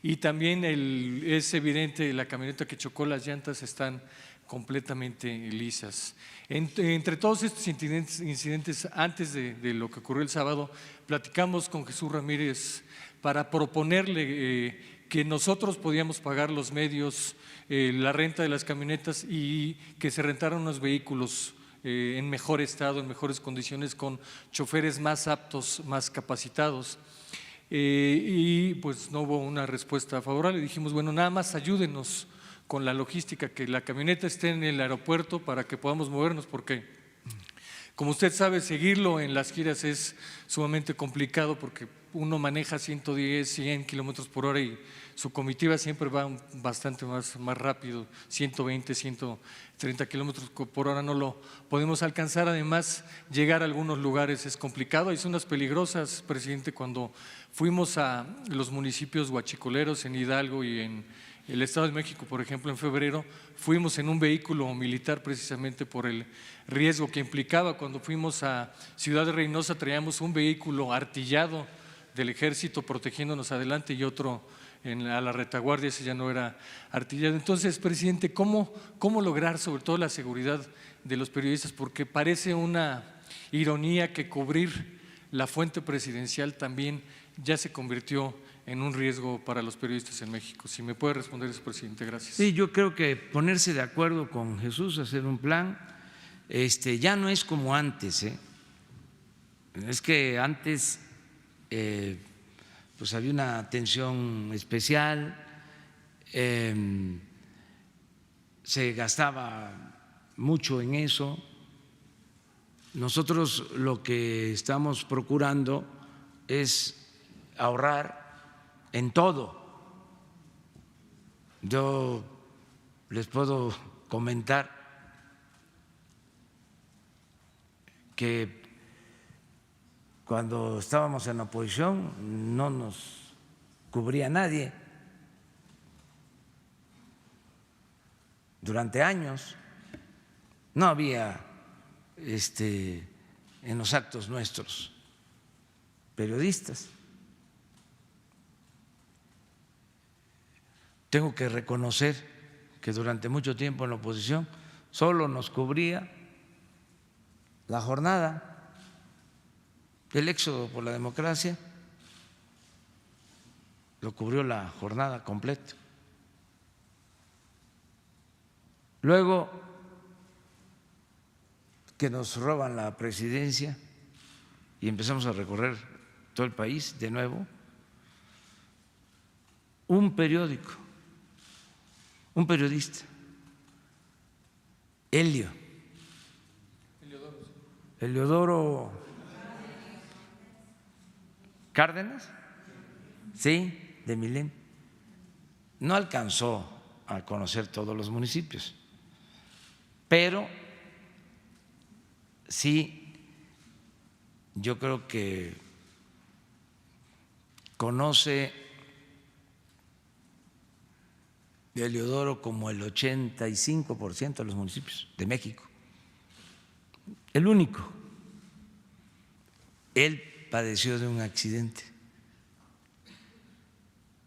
y también es evidente, la camioneta que chocó, las llantas están completamente lisas. Entre todos estos incidentes antes de lo que ocurrió el sábado, platicamos con Jesús Ramírez para proponerle que nosotros podíamos pagar los medios, la renta de las camionetas, y que se rentaran unos vehículos en mejor estado, en mejores condiciones, con choferes más aptos, más capacitados. Y pues no hubo una respuesta favorable. Dijimos, bueno, nada más ayúdenos con la logística, que la camioneta esté en el aeropuerto para que podamos movernos, porque Como usted sabe, seguirlo en las giras es sumamente complicado porque uno maneja 110, 100 kilómetros por hora y su comitiva siempre va bastante más rápido, 120, 130 kilómetros por hora no lo podemos alcanzar. Además, llegar a algunos lugares es complicado. Hay zonas peligrosas, presidente. Cuando fuimos a los municipios huachicoleros en Hidalgo y en el Estado de México, por ejemplo, en febrero, fuimos en un vehículo militar precisamente por el riesgo que implicaba. Cuando fuimos a Ciudad de Reynosa traíamos un vehículo artillado del ejército protegiéndonos adelante y otro a la retaguardia, ese ya no era artillado. Entonces, presidente, ¿cómo lograr sobre todo la seguridad de los periodistas? Porque parece una ironía que cubrir la fuente presidencial también ya se convirtió en un riesgo para los periodistas en México. Si me puede responder eso, presidente, gracias. Sí, yo creo que ponerse de acuerdo con Jesús, hacer un plan, ya no es como antes, es que antes pues había una atención especial, se gastaba mucho en eso. Nosotros lo que estamos procurando es ahorrar en todo. Yo les puedo comentar que cuando estábamos en la oposición no nos cubría nadie. Durante años no había en los actos nuestros periodistas. Tengo que reconocer que durante mucho tiempo en la oposición solo nos cubría la jornada del éxodo por la democracia, lo cubrió la jornada completa. Luego que nos roban la presidencia y empezamos a recorrer todo el país de nuevo, un periódico, un periodista, Heliodoro Cárdenas, sí, de Milenio, no alcanzó a conocer todos los municipios, pero sí, yo creo que conoce de Heliodoro como el 85% de los municipios de México, el único. Él padeció de un accidente,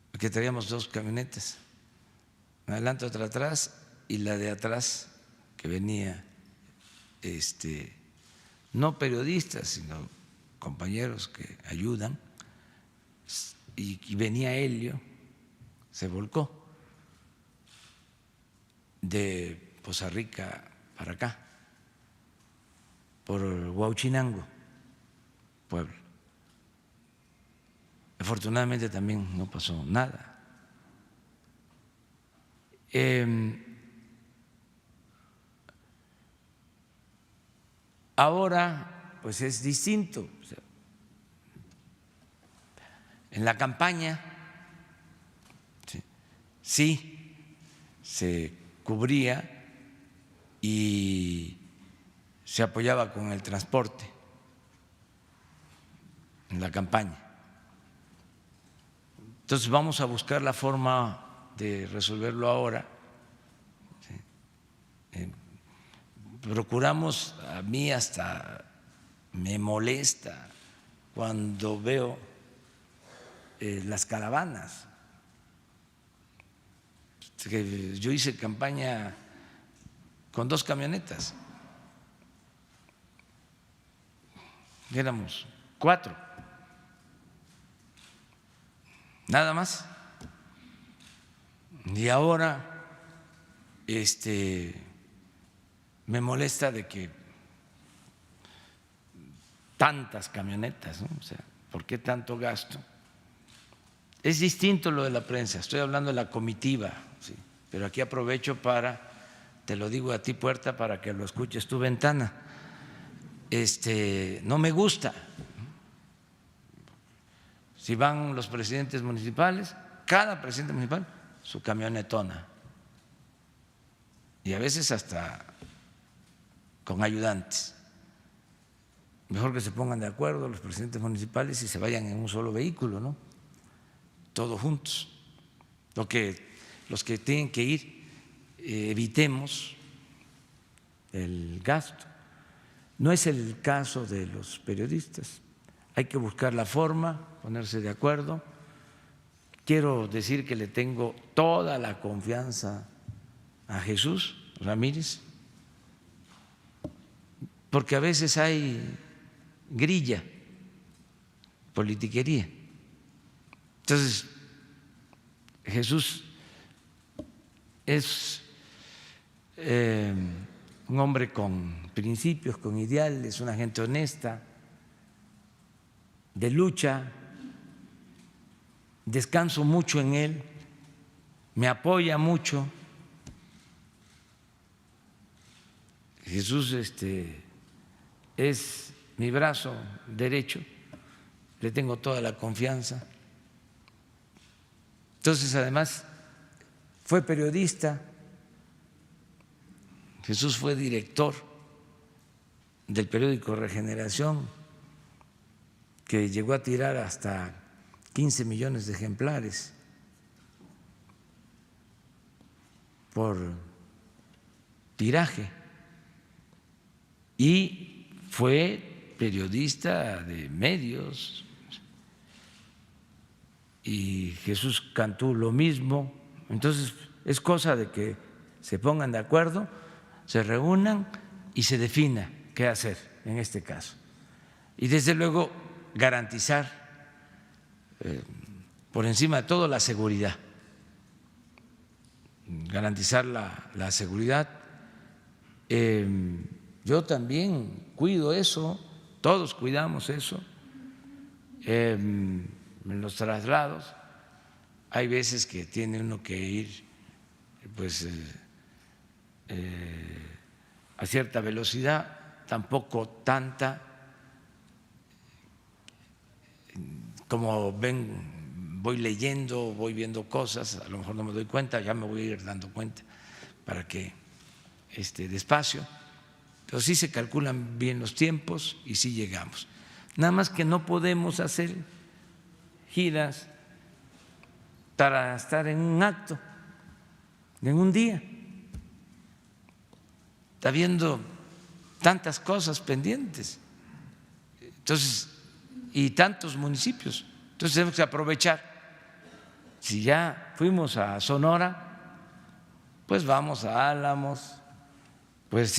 porque traíamos dos camionetas, una adelante, otra atrás, y la de atrás que venía, no periodistas, sino compañeros que ayudan, y venía Helio, se volcó de Poza Rica para acá, por Huauchinango, Puebla. Afortunadamente también no pasó nada. Ahora, pues es distinto. O sea, en la campaña, sí, se cubría y se apoyaba con el transporte en la campaña. Entonces vamos a buscar la forma de resolverlo ahora. Procuramos, a mí hasta me molesta cuando veo las caravanas. Yo hice campaña con 2 camionetas, éramos 4, nada más. Y ahora me molesta de que tantas camionetas, ¿no? O sea, ¿por qué tanto gasto? Es distinto lo de la prensa, estoy hablando de la comitiva, ¿sí? Pero aquí aprovecho para, te lo digo a ti, Puerta, para que lo escuches tu ventana. no me gusta. Si van los presidentes municipales, cada presidente municipal, su camionetona. Y a veces hasta con ayudantes. Mejor que se pongan de acuerdo los presidentes municipales y se vayan en un solo vehículo, ¿no? Todos juntos. Los que tienen que ir, evitemos el gasto. No es el caso de los periodistas. Hay que buscar la forma, ponerse de acuerdo. Quiero decir que le tengo toda la confianza a Jesús Ramírez, porque a veces hay grilla, politiquería. Entonces, Jesús es un hombre con principios, con ideales, una gente honesta, de lucha. Descanso mucho en él, me apoya mucho. Jesús es mi brazo derecho, le tengo toda la confianza. Entonces, además, fue periodista. Jesús fue director del periódico Regeneración, que llegó a tirar hasta 15 millones de ejemplares por tiraje, y fue periodista de medios. Y Jesús Cantú lo mismo. Entonces es cosa de que se pongan de acuerdo, se reúnan y se defina qué hacer en este caso. Y desde luego garantizar por encima de todo la seguridad, garantizar la seguridad. Yo también cuido eso, todos cuidamos eso. En los traslados hay veces que tiene uno que ir pues a cierta velocidad, tampoco tanta. Como ven, voy leyendo, voy viendo cosas, a lo mejor no me doy cuenta, ya me voy a ir dando cuenta para que despacio, pero sí se calculan bien los tiempos y sí llegamos. Nada más que no podemos hacer giras para estar en un acto, en un día. Está habiendo tantas cosas pendientes. Entonces, y tantos municipios. Entonces tenemos que aprovechar. Si ya fuimos a Sonora, pues vamos a Álamos, pues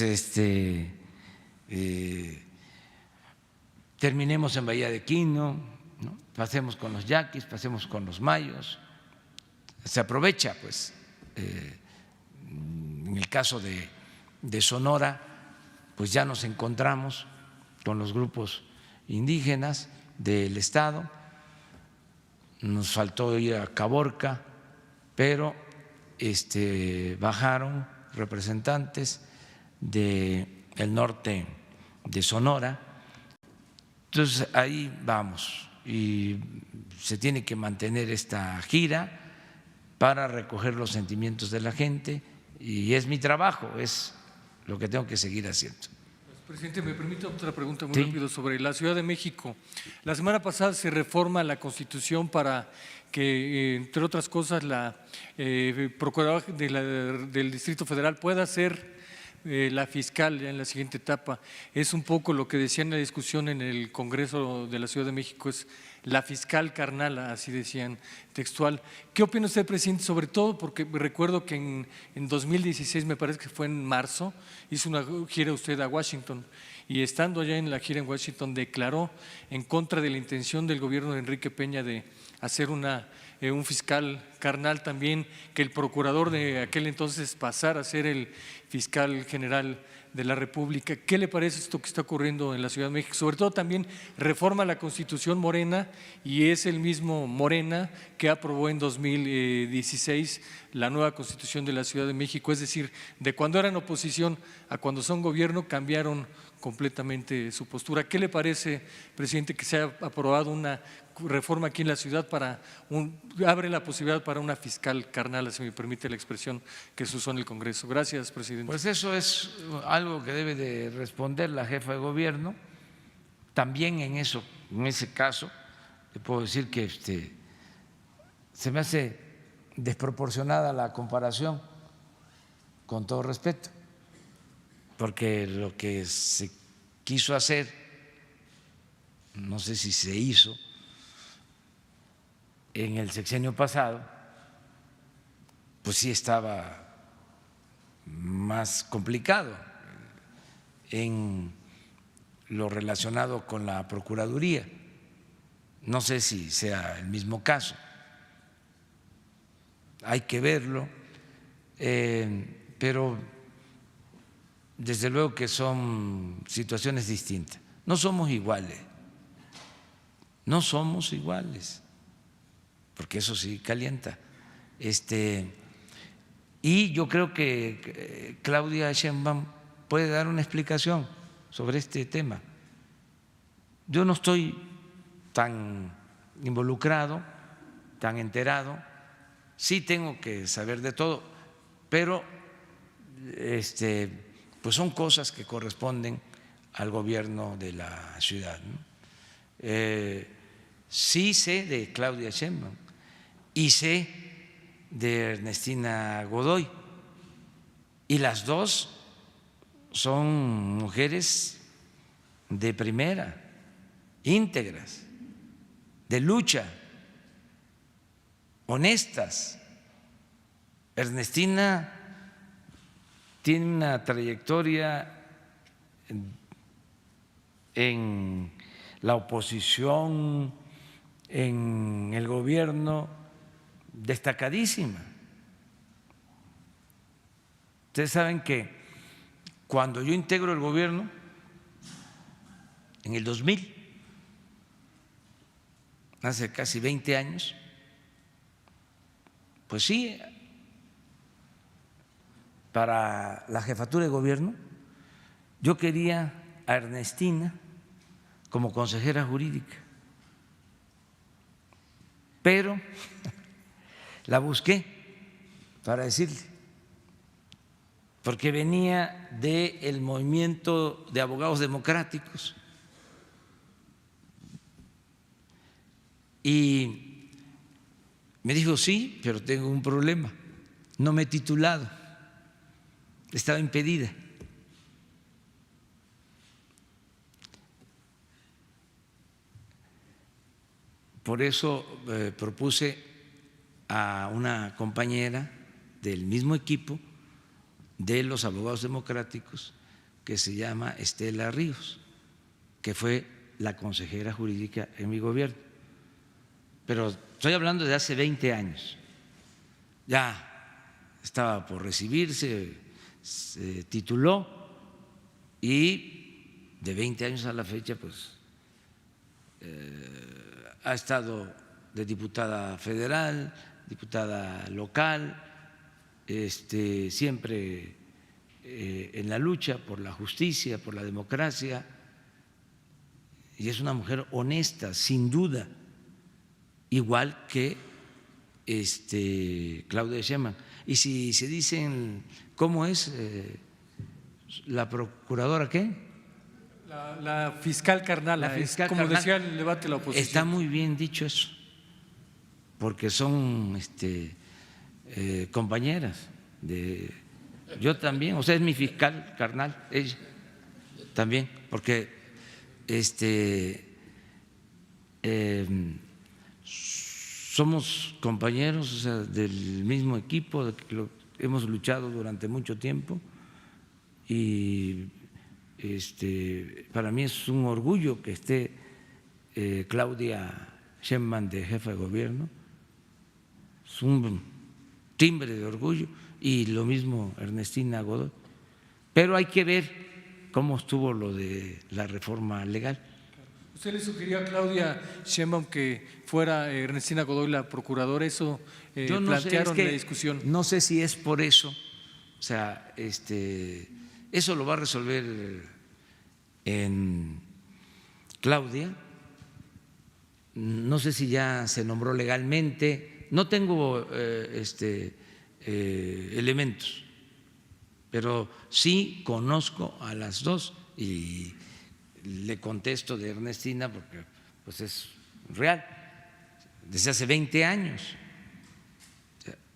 terminemos en Bahía de Quino, ¿no? Pasemos con los yaquis, pasemos con los mayos. Se aprovecha, pues, en el caso de Sonora, pues ya nos encontramos con los grupos indígenas del estado. Nos faltó ir a Caborca, pero bajaron representantes del norte de Sonora. Entonces ahí vamos, y se tiene que mantener esta gira para recoger los sentimientos de la gente, y es mi trabajo, es lo que tengo que seguir haciendo. Presidente, me permite otra pregunta muy Sí. rápido sobre la Ciudad de México. La semana pasada se reforma la Constitución para que, entre otras cosas, la Procuradora del Distrito Federal pueda ser la fiscal ya en la siguiente etapa. Es un poco lo que decía en la discusión en el Congreso de la Ciudad de México, es la fiscal carnal, así decían textual. ¿Qué opina usted, presidente? Sobre todo porque recuerdo que en 2016, me parece que fue en marzo, hizo una gira usted a Washington, y estando allá en la gira en Washington declaró en contra de la intención del gobierno de Enrique Peña de hacer un fiscal carnal, también que el procurador de aquel entonces pasara a ser el fiscal general de la República. ¿Qué le parece esto que está ocurriendo en la Ciudad de México? Sobre todo también reforma la Constitución Morena, y es el mismo Morena que aprobó en 2016 la nueva Constitución de la Ciudad de México. Es decir, de cuando eran oposición a cuando son gobierno cambiaron completamente su postura. ¿Qué le parece, presidente, que se haya aprobado una reforma aquí en la ciudad abre la posibilidad para una fiscal carnal, si me permite la expresión que se usó en el Congreso? Gracias, presidente. Pues eso es algo que debe de responder la jefa de gobierno. También en ese caso, le puedo decir que se me hace desproporcionada la comparación, con todo respeto, porque lo que se quiso hacer, no sé si se hizo en el sexenio pasado, pues sí estaba más complicado en lo relacionado con la Procuraduría. No sé si sea el mismo caso, hay que verlo, pero desde luego que son situaciones distintas. No somos iguales, porque eso sí calienta. Y yo creo que Claudia Sheinbaum puede dar una explicación sobre este tema. Yo no estoy tan involucrado, tan enterado, sí tengo que saber de todo, pero pues son cosas que corresponden al gobierno de la ciudad, ¿no? Sí sé de Claudia Sheinbaum y sé de Ernestina Godoy, y las dos son mujeres de primera, íntegras, de lucha, honestas. Ernestina tiene una trayectoria en la oposición, en el gobierno, destacadísima. Ustedes saben que cuando yo integro el gobierno, en el 2000, hace casi 20 años, pues sí, para la jefatura de gobierno, yo quería a Ernestina como consejera jurídica, pero la busqué para decirle, porque venía del movimiento de abogados democráticos y me dijo: sí, pero tengo un problema, no me he titulado, estaba impedida. Por eso propuse a una compañera del mismo equipo de los abogados democráticos que se llama Estela Ríos, que fue la consejera jurídica en mi gobierno. Pero estoy hablando de hace 20 años. Ya estaba por recibirse, se tituló, y de 20 años a la fecha pues ha estado de diputada federal, diputada local, siempre en la lucha por la justicia, por la democracia, y es una mujer honesta, sin duda, igual que Claudia Sheinbaum. Y si se dicen, ¿cómo es la procuradora qué? La fiscal carnal, La fiscal como carnal. decía en el debate de la oposición. Está muy bien dicho eso, porque son compañeras de… Yo también, o sea, es mi fiscal carnal, ella también, porque somos compañeros, o sea, del mismo equipo, hemos luchado durante mucho tiempo, y para mí es un orgullo que esté Claudia Sheinbaum de jefa de gobierno, es un timbre de orgullo, y lo mismo Ernestina Godoy. pero hay que ver cómo estuvo lo de la reforma legal. ¿Usted le sugirió a Claudia Sheinbaum que fuera Ernestina Godoy la procuradora? Eso Yo no sé, plantearon es que en la discusión. no sé si es por eso, o sea, eso lo va a resolver en Claudia. No sé si ya se nombró legalmente, no tengo elementos, pero sí conozco a las dos y le contesto de Ernestina porque pues es real, desde hace 20 años.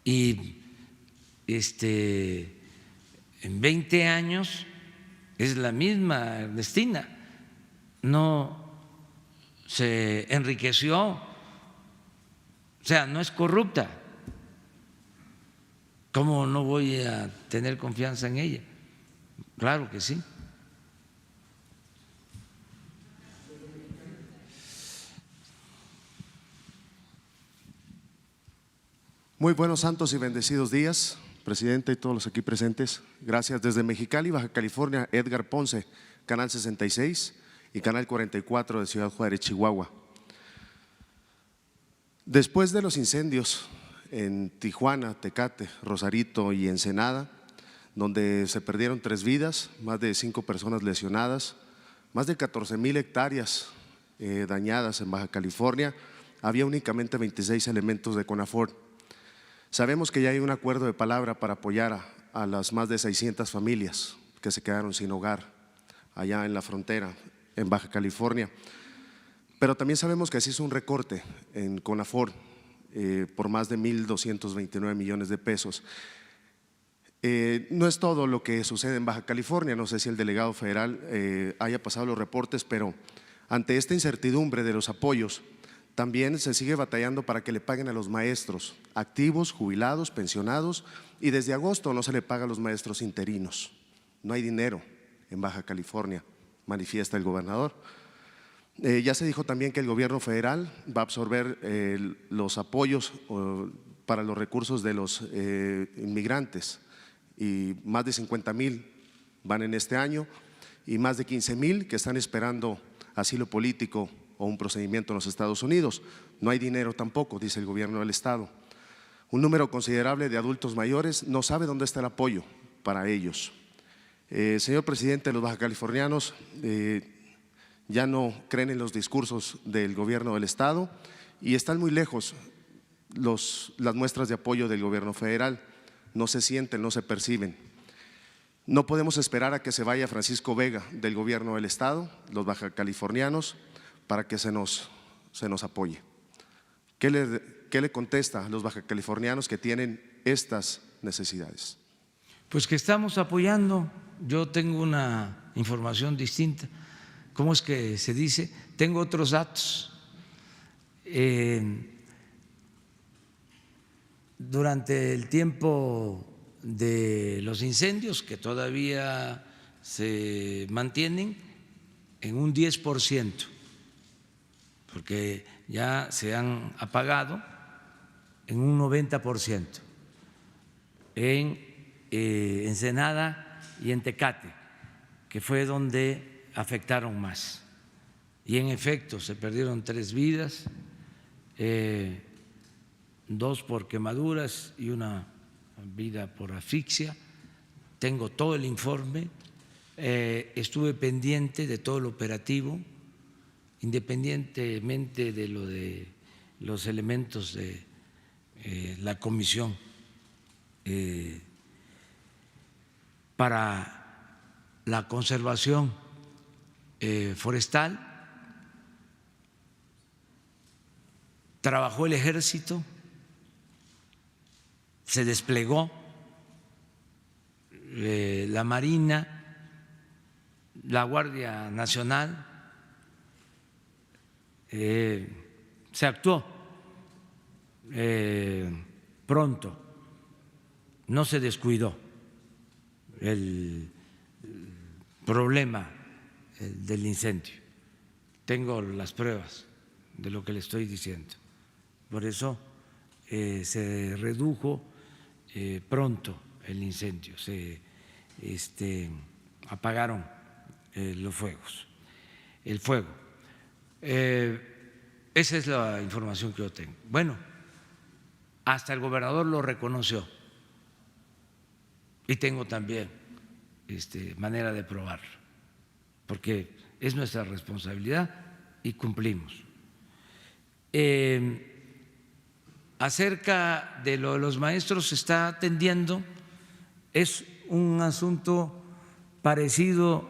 Y en 20 años es la misma Ernestina, no se enriqueció, o sea, no es corrupta. ¿Cómo no voy a tener confianza en ella? Claro que sí. Muy buenos, santos y bendecidos días, presidente y todos los aquí presentes. Gracias. Desde Mexicali, Baja California, Edgar Ponce, Canal 66 y Canal 44 de Ciudad Juárez, Chihuahua. Después de los incendios en Tijuana, Tecate, Rosarito y Ensenada, donde se perdieron 3 vidas, más de 5 personas lesionadas, más de 14,000 hectáreas dañadas en Baja California, había únicamente 26 elementos de CONAFOR. Sabemos que ya hay un acuerdo de palabra para apoyar a las más de 600 familias que se quedaron sin hogar allá en la frontera, en Baja California. Pero también sabemos que se hizo un recorte en CONAFOR por más de 1,229 millones de pesos. No es todo lo que sucede en Baja California, no sé si el delegado federal haya pasado los reportes, pero ante esta incertidumbre de los apoyos, también se sigue batallando para que le paguen a los maestros activos, jubilados, pensionados, y desde agosto no se le paga a los maestros interinos. No hay dinero en Baja California, manifiesta el gobernador. Ya se dijo también que el gobierno federal va a absorber los apoyos para los recursos de los inmigrantes, y más de 50,000 van en este año y más de 15,000 que están esperando asilo político o un procedimiento en los Estados Unidos. No hay dinero tampoco, dice el gobierno del estado. Un número considerable de adultos mayores no sabe dónde está el apoyo para ellos. Señor presidente, los bajacalifornianos ya no creen en los discursos del gobierno del estado y están muy lejos las muestras de apoyo del gobierno federal. No se sienten, no se perciben. No podemos esperar a que se vaya Francisco Vega del gobierno del estado, los bajacalifornianos, para que se nos apoye. ¿Qué le contesta a los bajacalifornianos que tienen estas necesidades? Pues que estamos apoyando. Yo tengo una información distinta. ¿Cómo es que se dice? Tengo otros datos. Durante el tiempo de los incendios, que todavía se mantienen en un 10%, porque ya se han apagado, en un 90%, en Ensenada y en Tecate, que fue donde afectaron más. Y en efecto se perdieron 3 vidas, 2 por quemaduras y 1 vida por asfixia. Tengo todo el informe, estuve pendiente de todo el operativo, independientemente de lo de los elementos de la comisión para la conservación forestal. Trabajó el ejército, se desplegó la Marina, la Guardia Nacional, se actuó pronto, no se descuidó el problema del incendio. Tengo las pruebas de lo que le estoy diciendo. Por eso se redujo pronto el incendio, se apagaron el fuego. Esa es la información que yo tengo. Bueno, hasta el gobernador lo reconoció y tengo también manera de probarlo, porque es nuestra responsabilidad y cumplimos. Acerca de lo de los maestros se está atendiendo, es un asunto parecido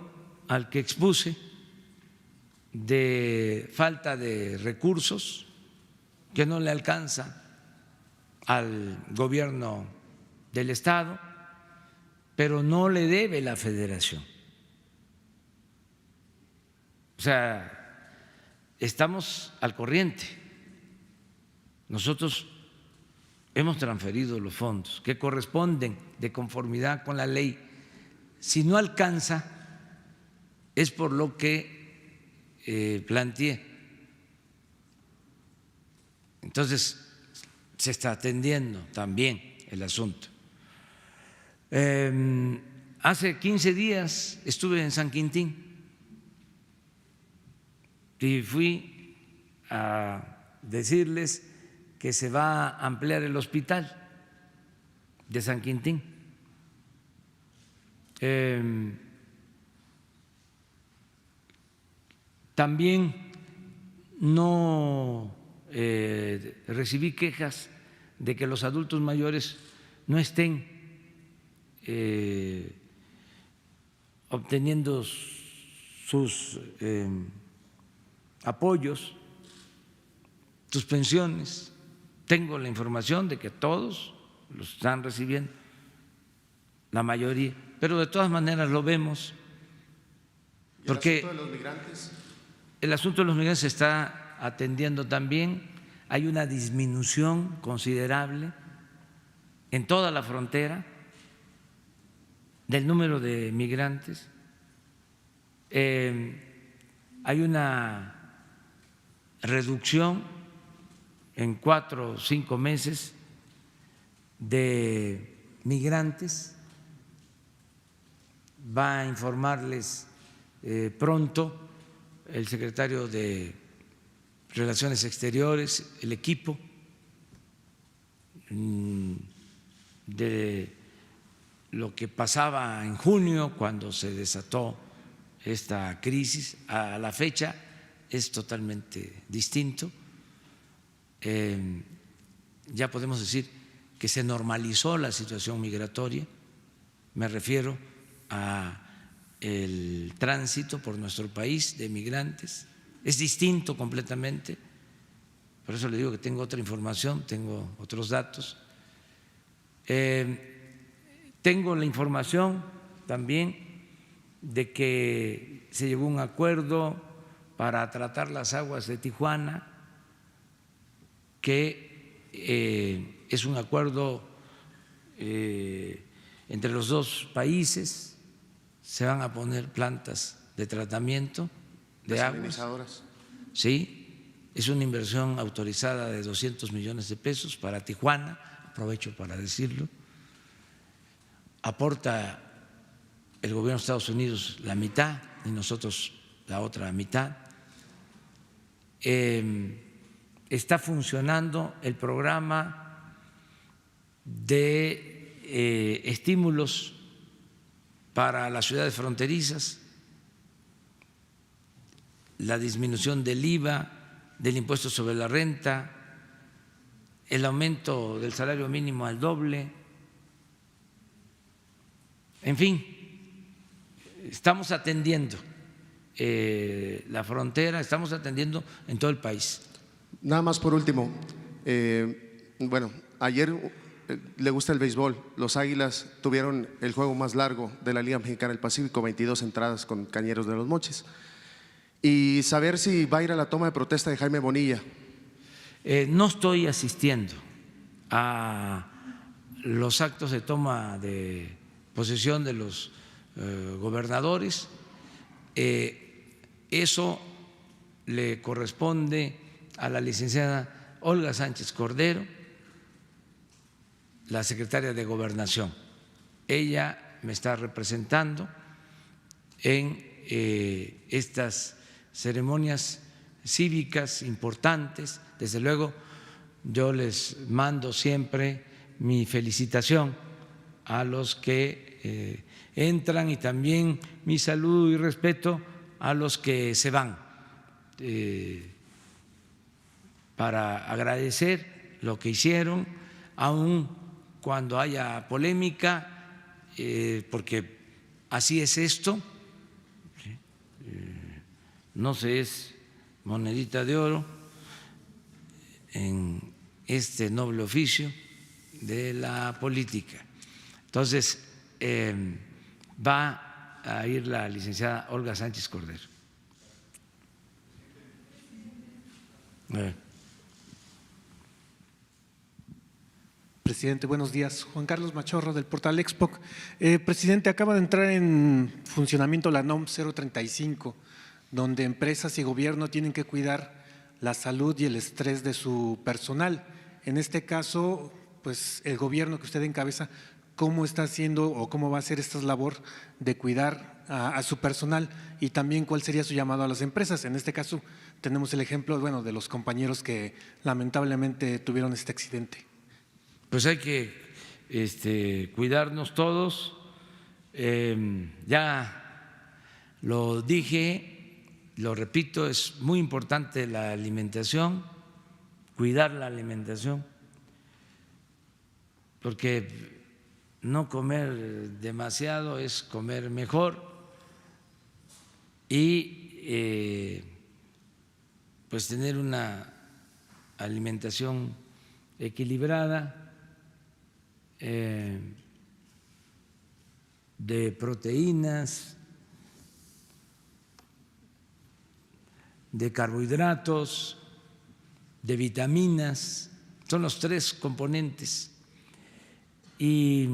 al que expuse, de falta de recursos que no le alcanza al gobierno del Estado, pero no le debe la Federación. O sea, estamos al corriente. Nosotros hemos transferido los fondos que corresponden de conformidad con la ley. Si no alcanza, es por lo que planteé. Entonces, se está atendiendo también el asunto. Hace 15 días estuve en San Quintín y fui a decirles que se va a ampliar el hospital de San Quintín. También no recibí quejas de que los adultos mayores no estén obteniendo sus apoyos, sus pensiones. Tengo la información de que todos los están recibiendo, la mayoría, pero de todas maneras lo vemos. Porque ¿Y el asunto de los migrantes? El asunto de los migrantes se está atendiendo también. Hay una disminución considerable en toda la frontera del número de migrantes. Hay una reducción en 4 o 5 meses de migrantes. Va a informarles pronto el secretario de Relaciones Exteriores, el equipo de lo que pasaba en junio cuando se desató esta crisis. A la fecha es totalmente distinto. Ya podemos decir que se normalizó la situación migratoria. Me refiero a el tránsito por nuestro país de migrantes. Es distinto completamente. Por eso le digo que tengo otra información, tengo otros datos. Tengo la información también de que se llegó a un acuerdo para tratar las aguas de Tijuana, que es un acuerdo entre los dos países. Se van a poner plantas de tratamiento de aguas. Sí, es una inversión autorizada de 200 millones de pesos para Tijuana, aprovecho para decirlo. Aporta el gobierno de Estados Unidos la mitad y nosotros la otra mitad. Está funcionando el programa de estímulos para las ciudades fronterizas, la disminución del IVA, del impuesto sobre la renta, el aumento del salario mínimo al doble. En fin, estamos atendiendo la frontera, estamos atendiendo en todo el país. Nada más por último, bueno, ayer le gusta el béisbol. Los Águilas tuvieron el juego más largo de la Liga Mexicana del Pacífico, 22 entradas con Cañeros de los Mochis. Y saber si va a ir a la toma de protesta de Jaime Bonilla. No estoy asistiendo a los actos de toma de posesión de los gobernadores. Eso le corresponde a la licenciada Olga Sánchez Cordero, la secretaria de Gobernación. Ella me está representando en estas ceremonias cívicas importantes. Desde luego, yo les mando siempre mi felicitación a los que entran y también mi saludo y respeto a los que se van, para agradecer lo que hicieron, aun cuando haya polémica, porque así es esto, no se es monedita de oro en este noble oficio de la política. Entonces, va a ir la licenciada Olga Sánchez Cordero. Presidente, buenos días. Juan Carlos Machorro, del portal Expoc. Presidente, acaba de entrar en funcionamiento la NOM 035, donde empresas y gobierno tienen que cuidar la salud y el estrés de su personal. En este caso, pues el gobierno que usted encabeza, ¿cómo está haciendo o cómo va a hacer esta labor de cuidar a su personal? Y también, ¿cuál sería su llamado a las empresas? En este caso, tenemos el ejemplo, bueno, de los compañeros que lamentablemente tuvieron este accidente. Pues hay que cuidarnos todos. Ya lo dije, lo repito, es muy importante la alimentación, cuidar la alimentación, porque no comer demasiado es comer mejor y pues tener una alimentación equilibrada, de proteínas, de carbohidratos, de vitaminas, son los tres componentes, y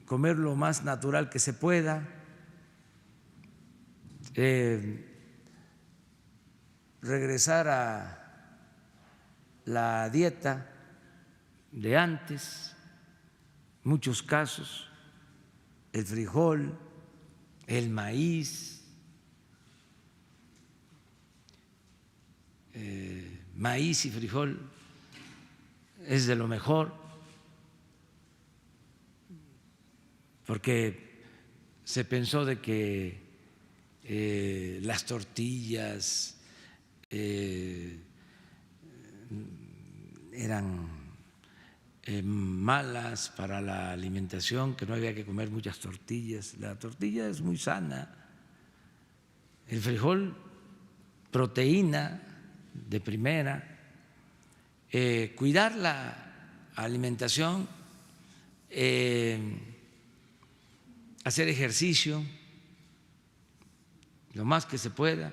comer lo más natural que se pueda, regresar a la dieta de antes, muchos casos, el frijol, el maíz, maíz y frijol es de lo mejor, porque se pensó de que las tortillas eran malas para la alimentación, que no había que comer muchas tortillas. La tortilla es muy sana, el frijol, proteína de primera, cuidar la alimentación, hacer ejercicio lo más que se pueda,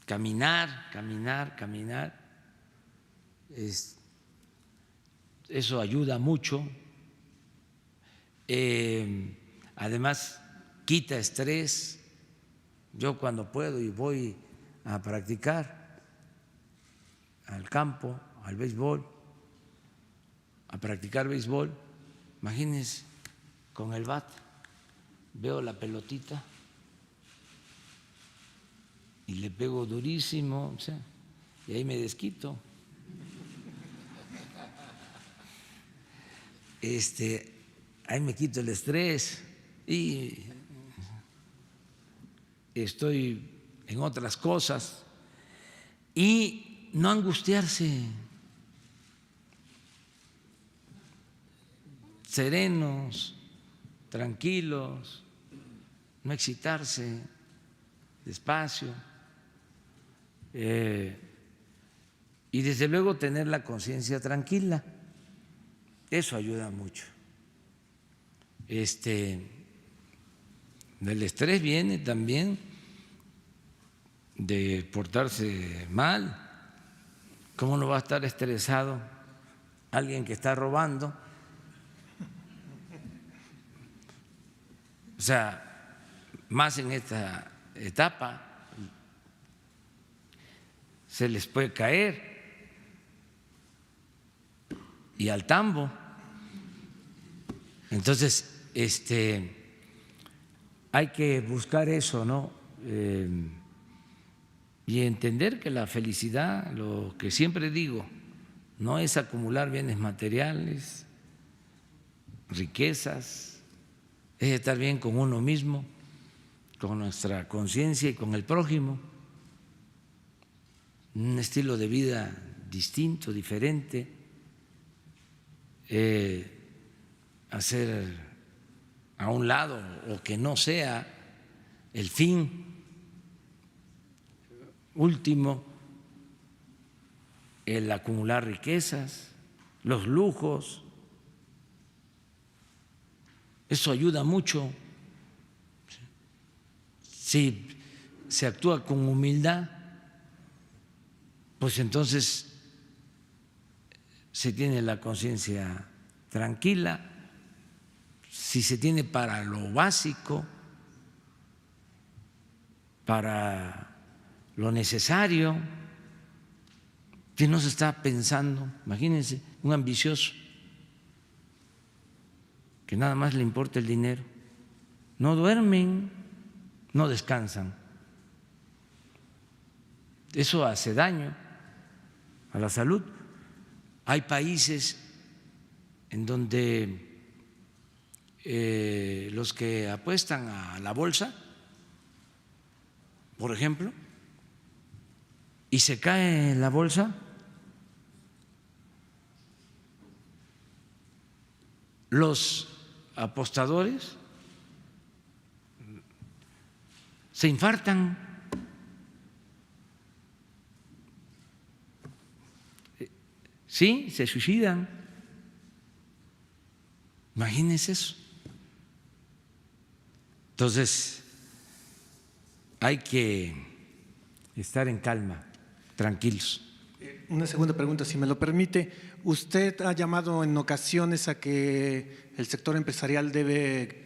caminar. Eso ayuda mucho, además quita estrés. Yo cuando puedo y voy a practicar al campo, al béisbol, a practicar béisbol, imagínense, con el bat, veo la pelotita y le pego durísimo, o sea, y ahí me desquito. Ahí me quito el estrés y estoy en otras cosas, y no angustiarse, serenos, tranquilos, no excitarse, despacio, y desde luego tener la conciencia tranquila. Eso ayuda mucho. El estrés viene también de portarse mal. ¿Cómo no va a estar estresado alguien que está robando? O sea, más en esta etapa se les puede caer y al tambo. Entonces, hay que buscar eso, ¿no? Y entender que la felicidad, lo que siempre digo, no es acumular bienes materiales, riquezas, es estar bien con uno mismo, con nuestra conciencia y con el prójimo, un estilo de vida distinto, diferente, hacer a un lado o que no sea el fin último el acumular riquezas, los lujos. Eso ayuda mucho. Si se actúa con humildad, pues entonces se tiene la conciencia tranquila. Si se tiene para lo básico, para lo necesario, que no se está pensando, imagínense, un ambicioso que nada más le importa el dinero, no duermen, no descansan. Eso hace daño a la salud. Hay países en donde los que apuestan a la bolsa, por ejemplo, y se cae la bolsa, los apostadores se infartan. Sí, se suicidan. Imagínense eso. Entonces, hay que estar en calma, tranquilos. Una segunda pregunta, si me lo permite. Usted ha llamado en ocasiones a que el sector empresarial debe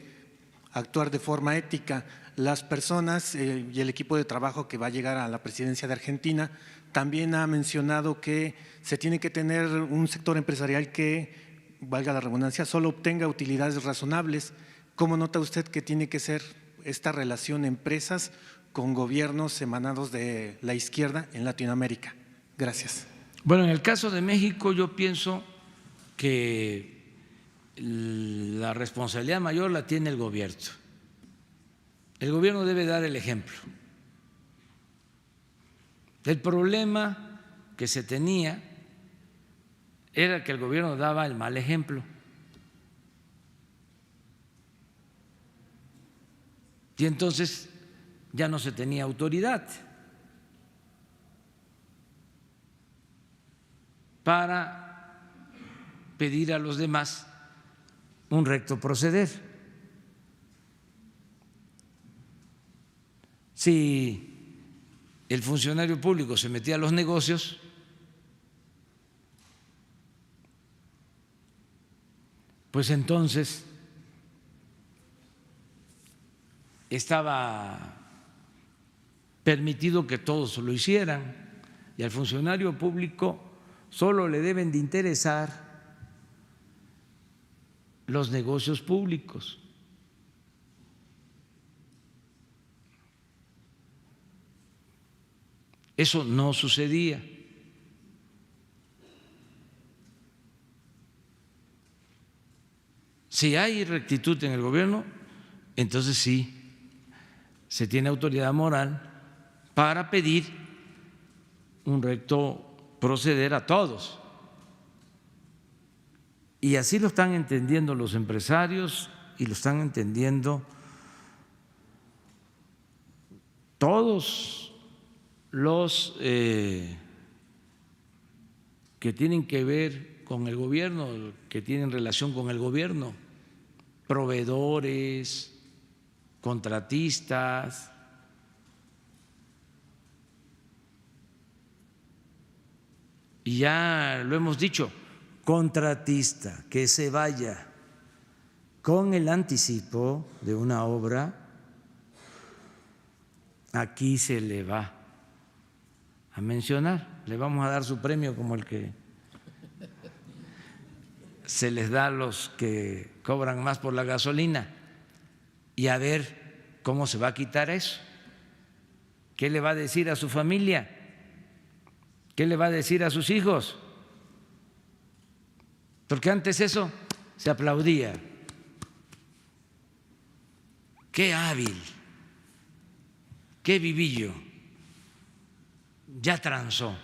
actuar de forma ética. Las personas y el equipo de trabajo que va a llegar a la presidencia de Argentina también ha mencionado que se tiene que tener un sector empresarial que, valga la redundancia, solo obtenga utilidades razonables. ¿Cómo nota usted que tiene que ser esta relación empresas con gobiernos emanados de la izquierda en Latinoamérica? Gracias. Bueno, en el caso de México yo pienso que la responsabilidad mayor la tiene el gobierno. El gobierno debe dar el ejemplo. El problema que se tenía era que el gobierno daba el mal ejemplo. Y entonces ya no se tenía autoridad para pedir a los demás un recto proceder. Si el funcionario público se metía a los negocios, pues entonces estaba permitido que todos lo hicieran, y al funcionario público solo le deben de interesar los negocios públicos. Eso no sucedía. Si hay rectitud en el gobierno, entonces sí se tiene autoridad moral para pedir un recto proceder a todos. Y así lo están entendiendo los empresarios y lo están entendiendo todos los que tienen que ver con el gobierno, que tienen relación con el gobierno, proveedores, contratistas. Y ya lo hemos dicho, contratista que se vaya con el anticipo de una obra, aquí se le va a mencionar, le vamos a dar su premio como el que se les da a los que cobran más por la gasolina y a ver cómo se va a quitar eso. ¿Qué le va a decir a su familia? ¿Qué le va a decir a sus hijos? Porque antes eso se aplaudía. Qué hábil, qué vivillo, ya transó,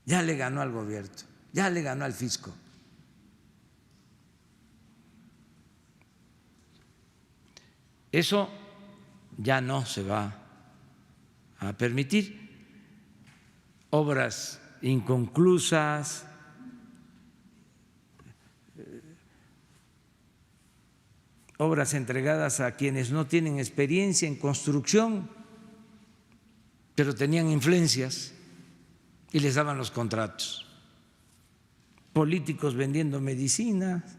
ya le ganó al gobierno, ya le ganó al fisco. Eso ya no se va a permitir. Obras inconclusas, obras entregadas a quienes no tienen experiencia en construcción, pero tenían influencias y les daban los contratos. Políticos vendiendo medicinas,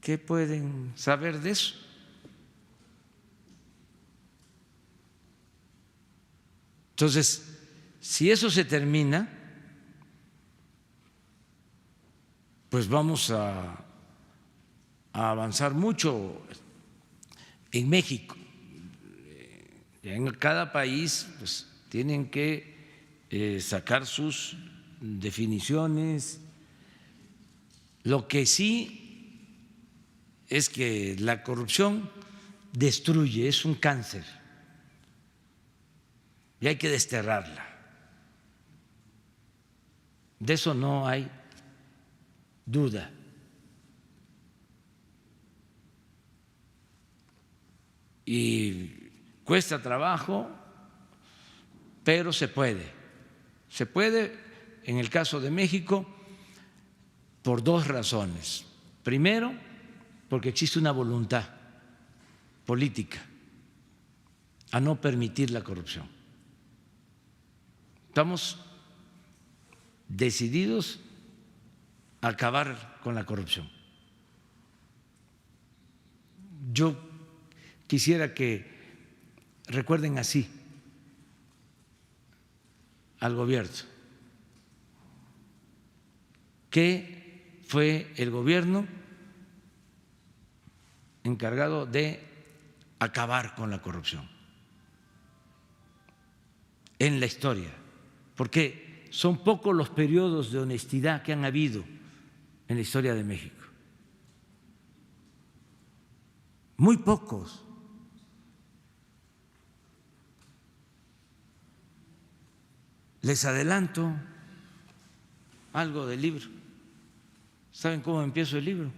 ¿qué pueden saber de eso? Entonces, si eso se termina, pues vamos a avanzar mucho en México. En cada país pues, tienen que sacar sus definiciones. Lo que sí es que la corrupción destruye, es un cáncer y hay que desterrarla. De eso no hay duda. Y cuesta trabajo, pero se puede. Se puede, en el caso de México, por dos razones. Primero, porque existe una voluntad política a no permitir la corrupción. Estamos decididos a acabar con la corrupción. Yo quisiera que recuerden así al gobierno, que fue el gobierno encargado de acabar con la corrupción en la historia, porque son pocos los periodos de honestidad que han habido en la historia de México. Muy pocos. Les adelanto algo del libro. ¿Saben cómo empiezo el libro?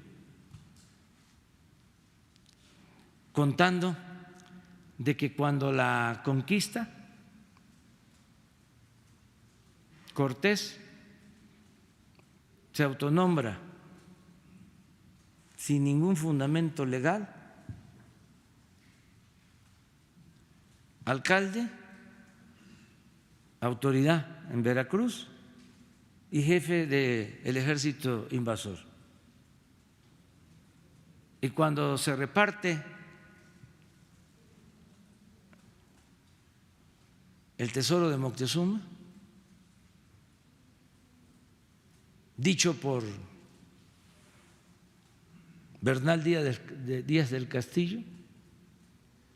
Contando de que cuando la conquista, Cortés se autonombra sin ningún fundamento legal alcalde, autoridad en Veracruz y jefe del ejército invasor. Y cuando se reparte el tesoro de Moctezuma, dicho por Bernal Díaz del Castillo,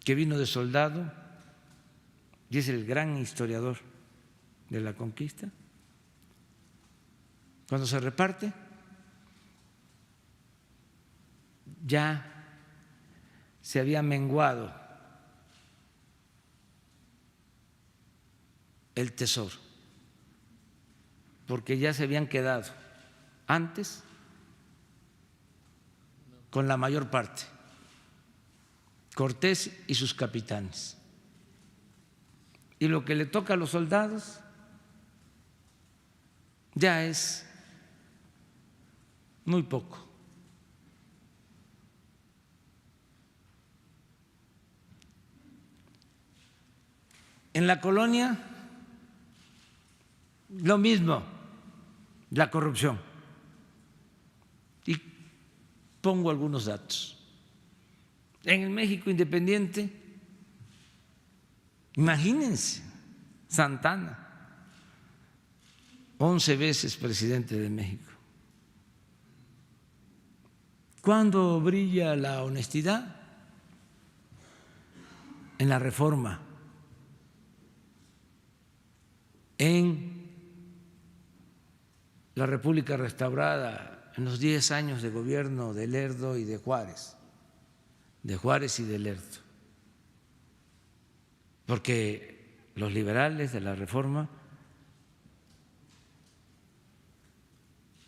que vino de soldado y es el gran historiador de la conquista, cuando se reparte ya se había menguado el tesoro, porque ya se habían quedado antes con la mayor parte, Cortés y sus capitanes. Y lo que le toca a los soldados ya es muy poco. En la colonia, lo mismo, la corrupción. Y pongo algunos datos. En el México independiente, imagínense, Santa Anna, 11 veces presidente de México. ¿Cuándo brilla la honestidad? En la Reforma, en la República restaurada, en los 10 años de gobierno de Lerdo y de Juárez y de Lerdo, porque los liberales de la Reforma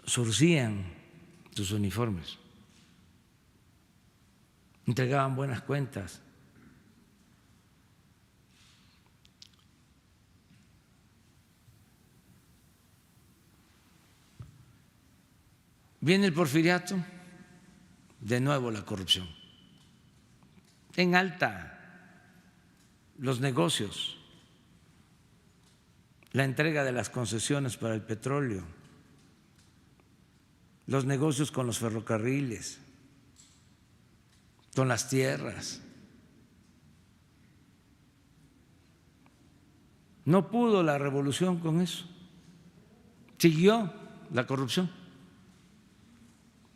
surcían sus uniformes, entregaban buenas cuentas. Viene el porfiriato, de nuevo la corrupción. En alta los negocios, la entrega de las concesiones para el petróleo, los negocios con los ferrocarriles, con las tierras. No pudo la revolución con eso. Siguió la corrupción.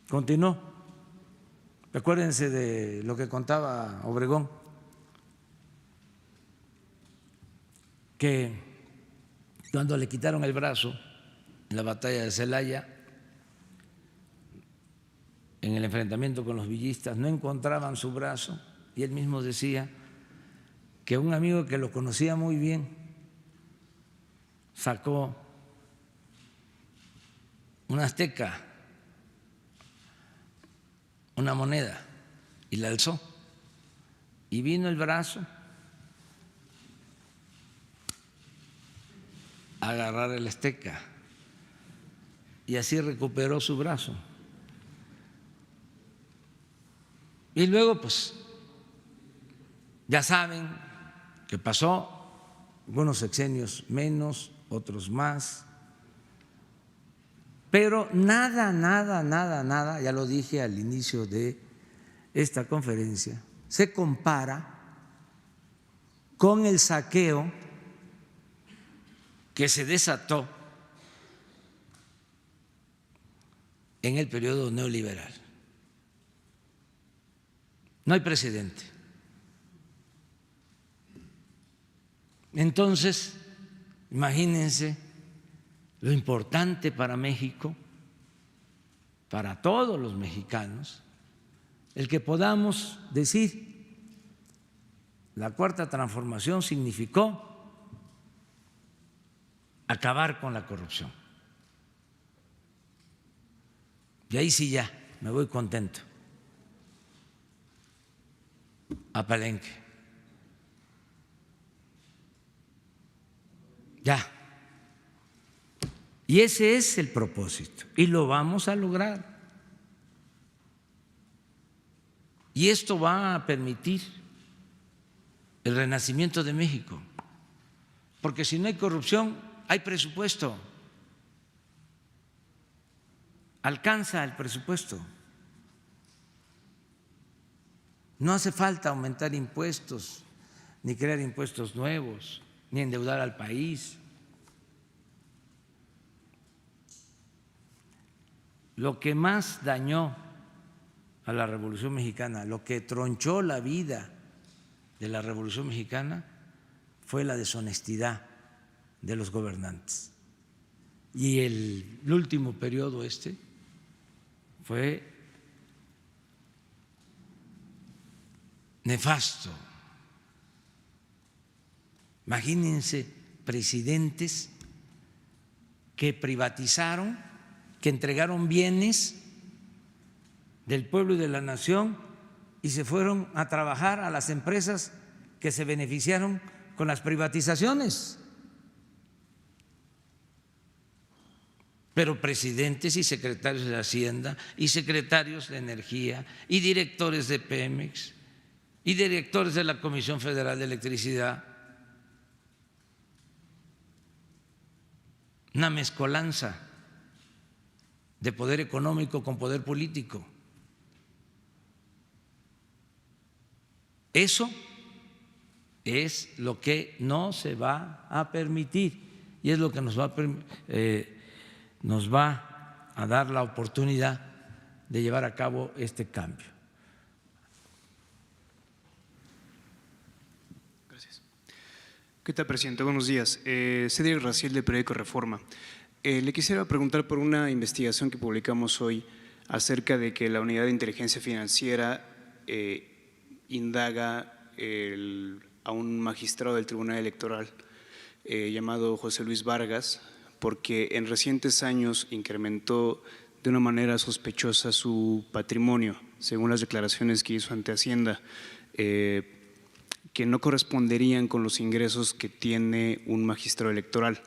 Continuó. Acuérdense de lo que contaba Obregón, que cuando le quitaron el brazo en la batalla de Celaya, en el enfrentamiento con los villistas, no encontraban su brazo y él mismo decía que un amigo que lo conocía muy bien sacó una azteca, una moneda, y la alzó, y vino el brazo a agarrar el azteca, y así recuperó su brazo. Y luego, pues, ya saben que pasó, algunos sexenios menos, otros más, pero nada, ya lo dije al inicio de esta conferencia, se compara con el saqueo que se desató en el periodo neoliberal. No hay precedente. Entonces, imagínense lo importante para México, para todos los mexicanos, el que podamos decir: la Cuarta Transformación significó acabar con la corrupción. Y ahí sí ya me voy contento a Palenque. Ya. Y ese es el propósito, y lo vamos a lograr. Y esto va a permitir el renacimiento de México, porque si no hay corrupción, hay presupuesto, alcanza el presupuesto. No hace falta aumentar impuestos, ni crear impuestos nuevos, ni endeudar al país. Lo que más dañó a la Revolución Mexicana, lo que tronchó la vida de la Revolución Mexicana, fue la deshonestidad de los gobernantes. Y el último periodo fue nefasto. Imagínense presidentes que privatizaron, que entregaron bienes del pueblo y de la nación y se fueron a trabajar a las empresas que se beneficiaron con las privatizaciones. Pero presidentes y secretarios de Hacienda y secretarios de Energía y directores de Pemex y directores de la Comisión Federal de Electricidad, una mezcolanza de poder económico con poder político. Eso es lo que no se va a permitir y es lo que nos va a nos va a dar la oportunidad de llevar a cabo este cambio. Gracias. ¿Qué tal, presidente? Buenos días. Cedric Raciel, del periódico Reforma. Le quisiera preguntar por una investigación que publicamos hoy acerca de que la Unidad de Inteligencia Financiera indaga a un magistrado del Tribunal Electoral llamado José Luis Vargas, porque en recientes años incrementó de una manera sospechosa su patrimonio, según las declaraciones que hizo ante Hacienda, que no corresponderían con los ingresos que tiene un magistrado electoral.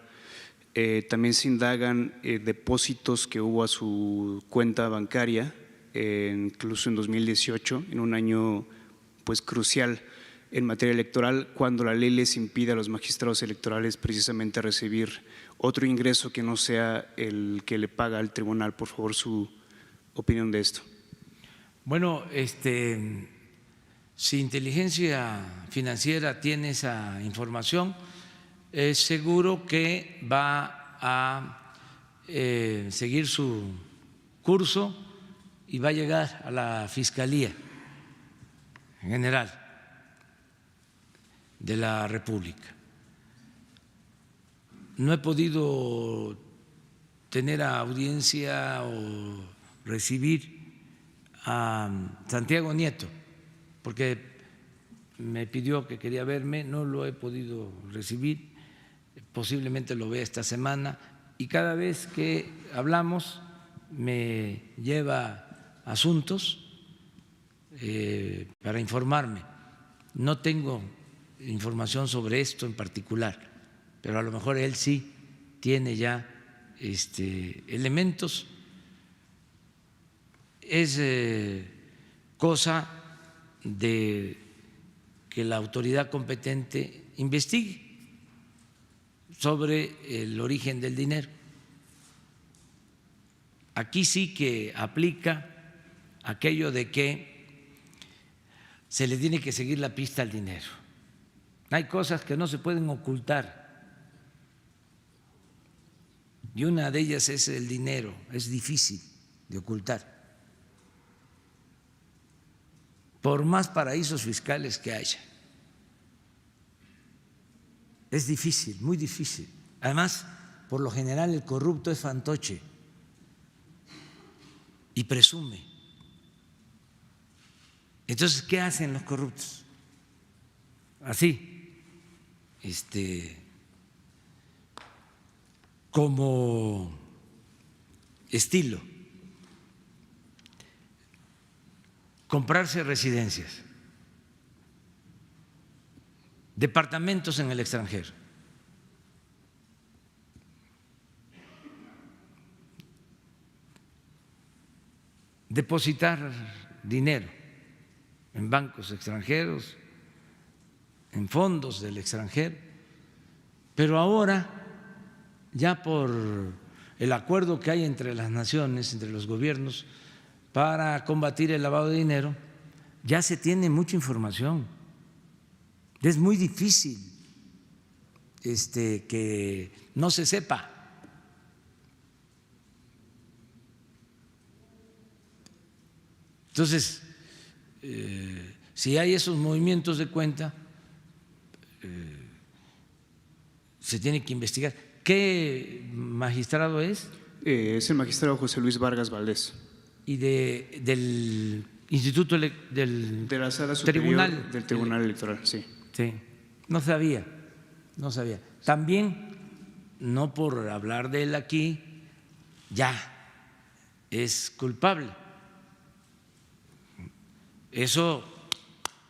También se indagan depósitos que hubo a su cuenta bancaria, incluso en 2018, en un año pues crucial en materia electoral, cuando la ley les impide a los magistrados electorales precisamente recibir otro ingreso que no sea el que le paga al tribunal. Por favor, su opinión de esto. Bueno, si Inteligencia Financiera tiene esa información, es seguro que va a seguir su curso y va a llegar a la Fiscalía General de la República. No he podido tener audiencia o recibir a Santiago Nieto, porque me pidió que quería verme, no lo he podido recibir, posiblemente lo vea esta semana, y cada vez que hablamos me lleva asuntos para informarme. No tengo información sobre esto en particular, pero a lo mejor él sí tiene ya elementos. Es cosa de que la autoridad competente investigue sobre el origen del dinero. Aquí sí que aplica aquello de que se le tiene que seguir la pista al dinero. Hay cosas que no se pueden ocultar y una de ellas es el dinero, es difícil de ocultar. Por más paraísos fiscales que haya, es difícil, muy difícil. Además, por lo general el corrupto es fantoche y presume. Entonces, ¿qué hacen los corruptos? Así, como estilo, comprarse residencias, departamentos en el extranjero, depositar dinero en bancos extranjeros, en fondos del extranjero, pero ahora ya por el acuerdo que hay entre las naciones, entre los gobiernos, para combatir el lavado de dinero, ya se tiene mucha información. Es muy difícil que no se sepa. Entonces, si hay esos movimientos de cuenta, se tiene que investigar. ¿Qué magistrado es? Es el magistrado José Luis Vargas Valdés. Y del Instituto de la Sala Superior Tribunal del Tribunal Electoral, sí. Sí, no sabía. También, no por hablar de él aquí, ya es culpable. Eso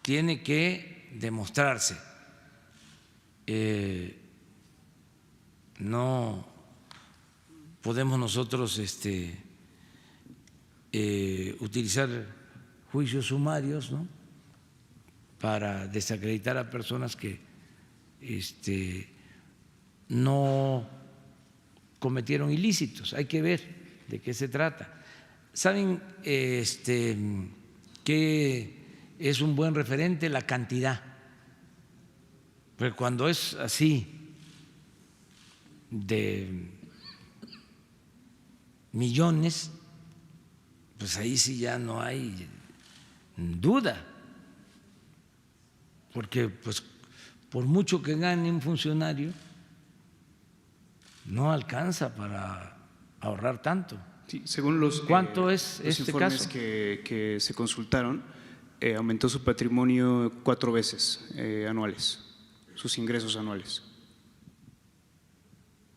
tiene que demostrarse. No podemos nosotros utilizar juicios sumarios, ¿no?, para desacreditar a personas que no cometieron ilícitos. Hay que ver de qué se trata. ¿Saben qué es un buen referente? La cantidad. Pero cuando es así de millones, pues ahí sí ya no hay duda, porque pues por mucho que gane un funcionario, no alcanza para ahorrar tanto. Sí, según los, ¿Cuánto es los este informes caso? que se consultaron, aumentó su patrimonio 4 veces anuales, sus ingresos anuales.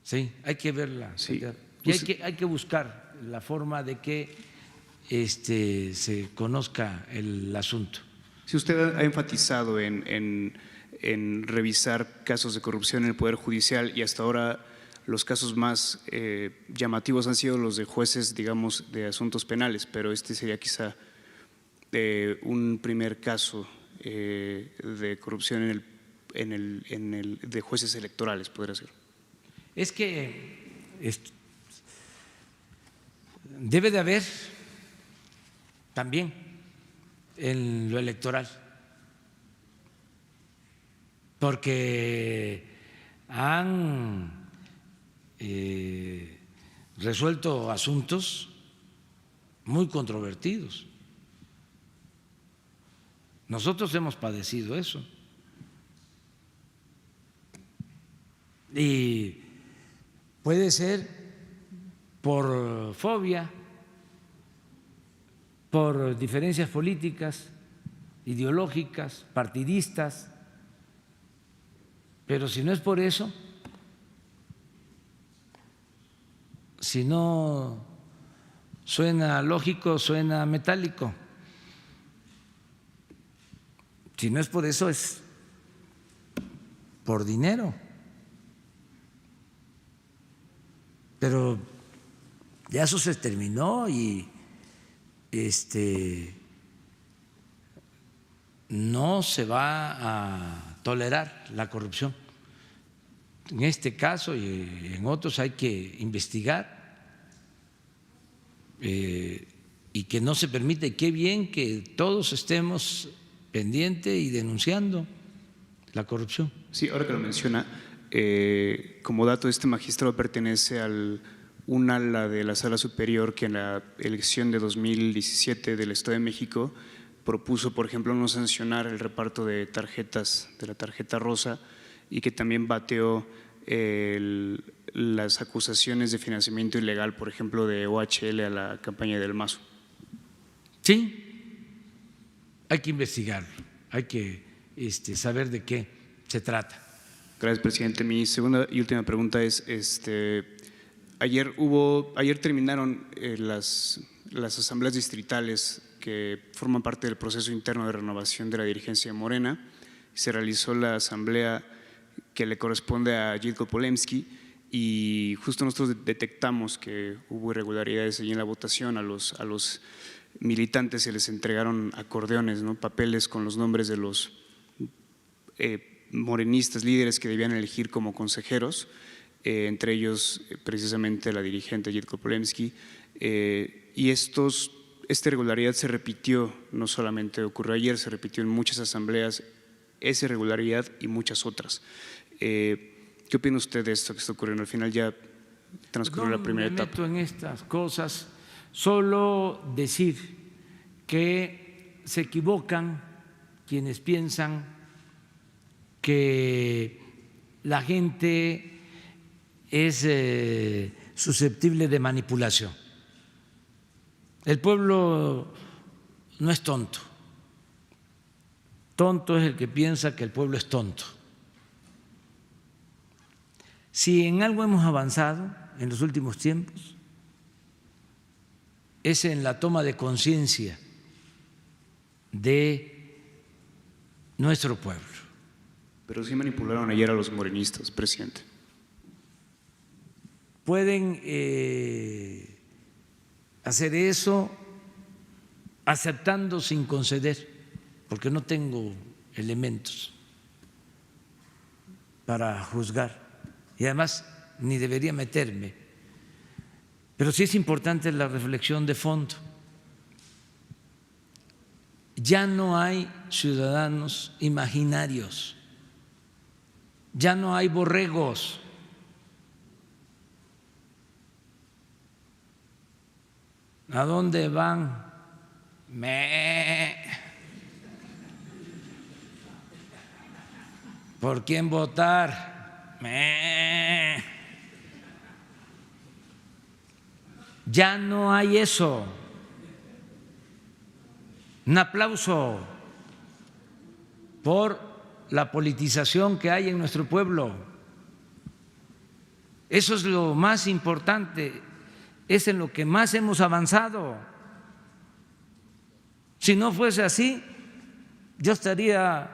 Sí, hay que verla. Sí. Y hay que buscar la forma de que se conozca el asunto. Si usted ha enfatizado en revisar casos de corrupción en el Poder Judicial y hasta ahora los casos más llamativos han sido los de jueces, digamos, de asuntos penales, pero este sería quizá un primer caso de corrupción de jueces electorales, podría ser. Es que debe de haber también en lo electoral, porque han resuelto asuntos muy controvertidos. Nosotros hemos padecido eso. Y puede ser por fobia, por diferencias políticas, ideológicas, partidistas, pero si no es por eso, si no suena lógico, suena metálico. Si no es por eso, es por dinero. Pero ya eso se terminó y no se va a tolerar la corrupción. En este caso y en otros hay que investigar y que no se permite. Y qué bien que todos estemos pendientes y denunciando la corrupción. Sí, ahora que lo menciona, como dato, este magistrado pertenece al un ala de la Sala Superior que en la elección de 2017 del Estado de México propuso, por ejemplo, no sancionar el reparto de tarjetas, de la tarjeta rosa, y que también bateó las acusaciones de financiamiento ilegal, por ejemplo, de OHL a la campaña del Mazo. Sí, hay que investigarlo, hay que saber de qué se trata. Gracias, presidente. Mi segunda y última pregunta es, ayer terminaron las asambleas distritales que forman parte del proceso interno de renovación de la dirigencia de Morena. Se realizó la asamblea que le corresponde a Jitko Polemski y justo nosotros detectamos que hubo irregularidades allí en la votación. A los militantes se les entregaron acordeones, ¿no?, papeles con los nombres de los morenistas líderes que debían elegir como consejeros, entre ellos precisamente la dirigente Jitko Polemski, y esta irregularidad se repitió, no solamente ocurrió ayer, se repitió en muchas asambleas, esa irregularidad y muchas otras. ¿Qué opina usted de esto que está ocurriendo? Al final ya transcurrió la primera etapa. No me meto en estas cosas, solo decir que se equivocan quienes piensan que la gente es susceptible de manipulación. El pueblo no es tonto. Tonto es el que piensa que el pueblo es tonto. Si en algo hemos avanzado en los últimos tiempos, es en la toma de conciencia de nuestro pueblo. Pero sí manipularon ayer a los morenistas, presidente. Pueden hacer eso aceptando sin conceder, porque no tengo elementos para juzgar y además ni debería meterme. Pero sí es importante la reflexión de fondo. Ya no hay ciudadanos imaginarios, ya no hay borregos. ¿A dónde van? ¿Por quién votar? Ya no hay eso. Un aplauso por la politización que hay en nuestro pueblo. Eso es lo más importante, es en lo que más hemos avanzado. Si no fuese así, yo estaría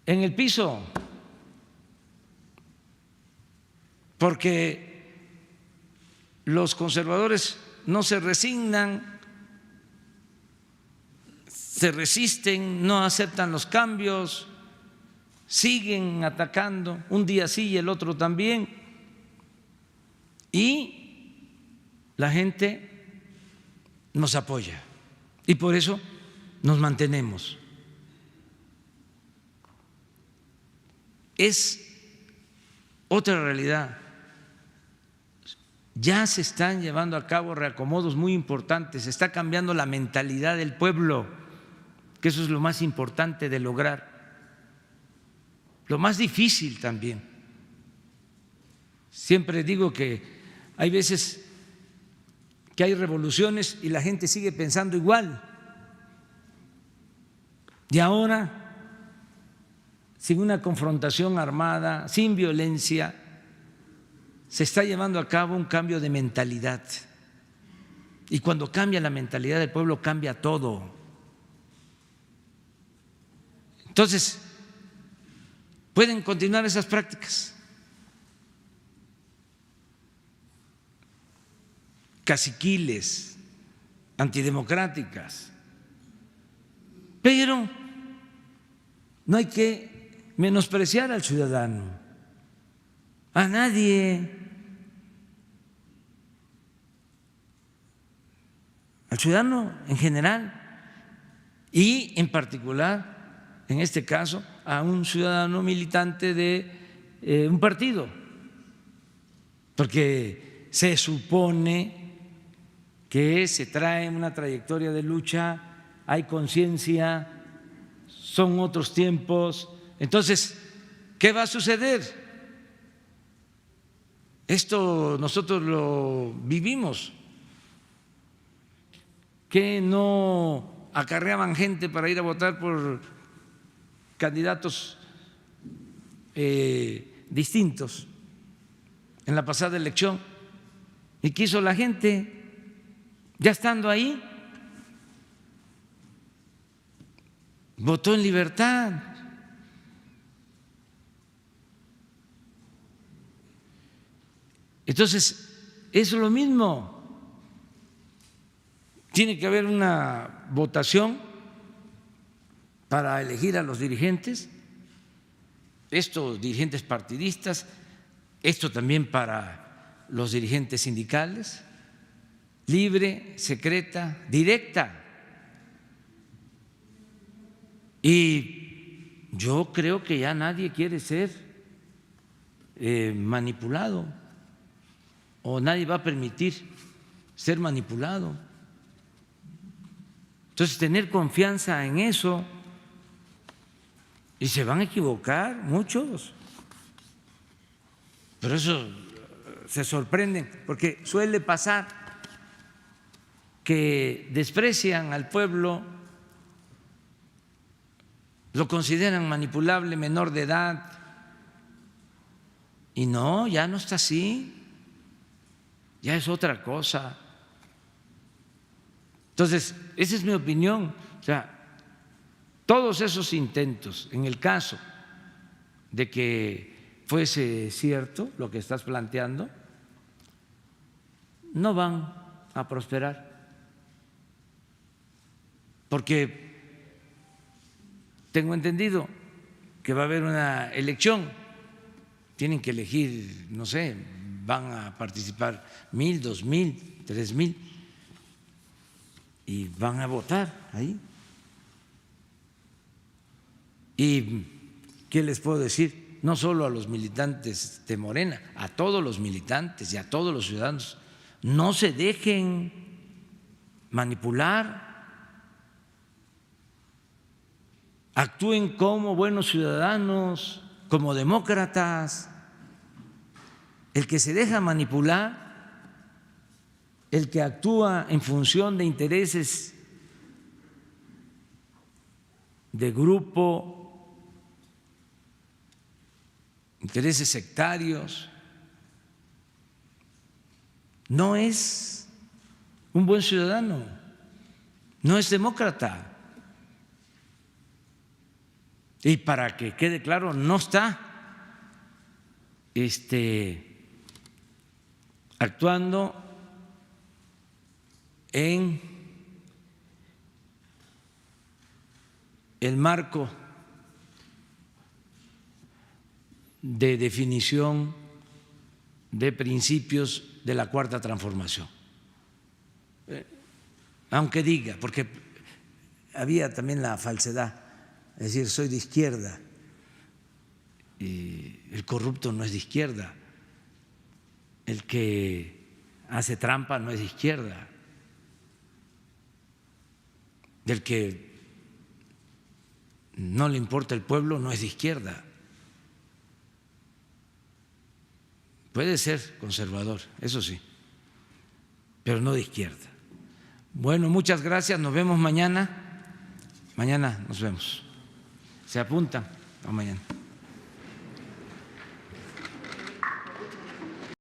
en el piso, porque los conservadores no se resignan, se resisten, no aceptan los cambios, siguen atacando, un día sí y el otro también, y la gente nos apoya y por eso nos mantenemos. Es otra realidad. Ya se están llevando a cabo reacomodos muy importantes, se está cambiando la mentalidad del pueblo, que eso es lo más importante de lograr. Lo más difícil también. Siempre digo que hay veces que hay revoluciones y la gente sigue pensando igual. Y ahora, sin una confrontación armada, sin violencia, se está llevando a cabo un cambio de mentalidad. Y cuando cambia la mentalidad del pueblo, cambia todo. Entonces, pueden continuar esas prácticas caciquiles, antidemocráticas, pero no hay que menospreciar al ciudadano, a nadie, al ciudadano en general y en particular, en este caso, a un ciudadano militante de un partido, porque se supone que se trae una trayectoria de lucha, hay conciencia, son otros tiempos. Entonces, ¿qué va a suceder? Esto nosotros lo vivimos, que no acarreaban gente para ir a votar por candidatos distintos en la pasada elección. ¿Y qué hizo la gente? Ya estando ahí, votó en libertad. Entonces, es lo mismo. Tiene que haber una votación para elegir a los dirigentes, estos dirigentes partidistas, esto también para los dirigentes sindicales, libre, secreta, directa. Y yo creo que ya nadie quiere ser manipulado o nadie va a permitir ser manipulado. Entonces, tener confianza en eso. Y se van a equivocar muchos, pero eso se sorprenden, porque suele pasar que desprecian al pueblo, lo consideran manipulable, menor de edad, y no, ya no está así, ya es otra cosa. Entonces, esa es mi opinión. O sea, todos esos intentos, en el caso de que fuese cierto lo que estás planteando, no van a prosperar, porque tengo entendido que va a haber una elección, tienen que elegir, no sé, van a participar 1,000, 2,000, 3,000 y van a votar ahí. ¿Y qué les puedo decir? No solo a los militantes de Morena, a todos los militantes y a todos los ciudadanos No se dejen manipular, actúen como buenos ciudadanos, como demócratas. El que se deja manipular, el que actúa en función de intereses de grupo, intereses sectarios, no es un buen ciudadano, no es demócrata. Y para que quede claro, no está actuando en el marco de definición de principios de la Cuarta Transformación. Aunque diga, porque había también la falsedad, es decir, soy de izquierda, y el corrupto no es de izquierda, el que hace trampa no es de izquierda, el que no le importa el pueblo no es de izquierda. Puede ser conservador, eso sí, pero no de izquierda. Bueno, muchas gracias, nos vemos mañana. Mañana nos vemos. Se apuntan a mañana.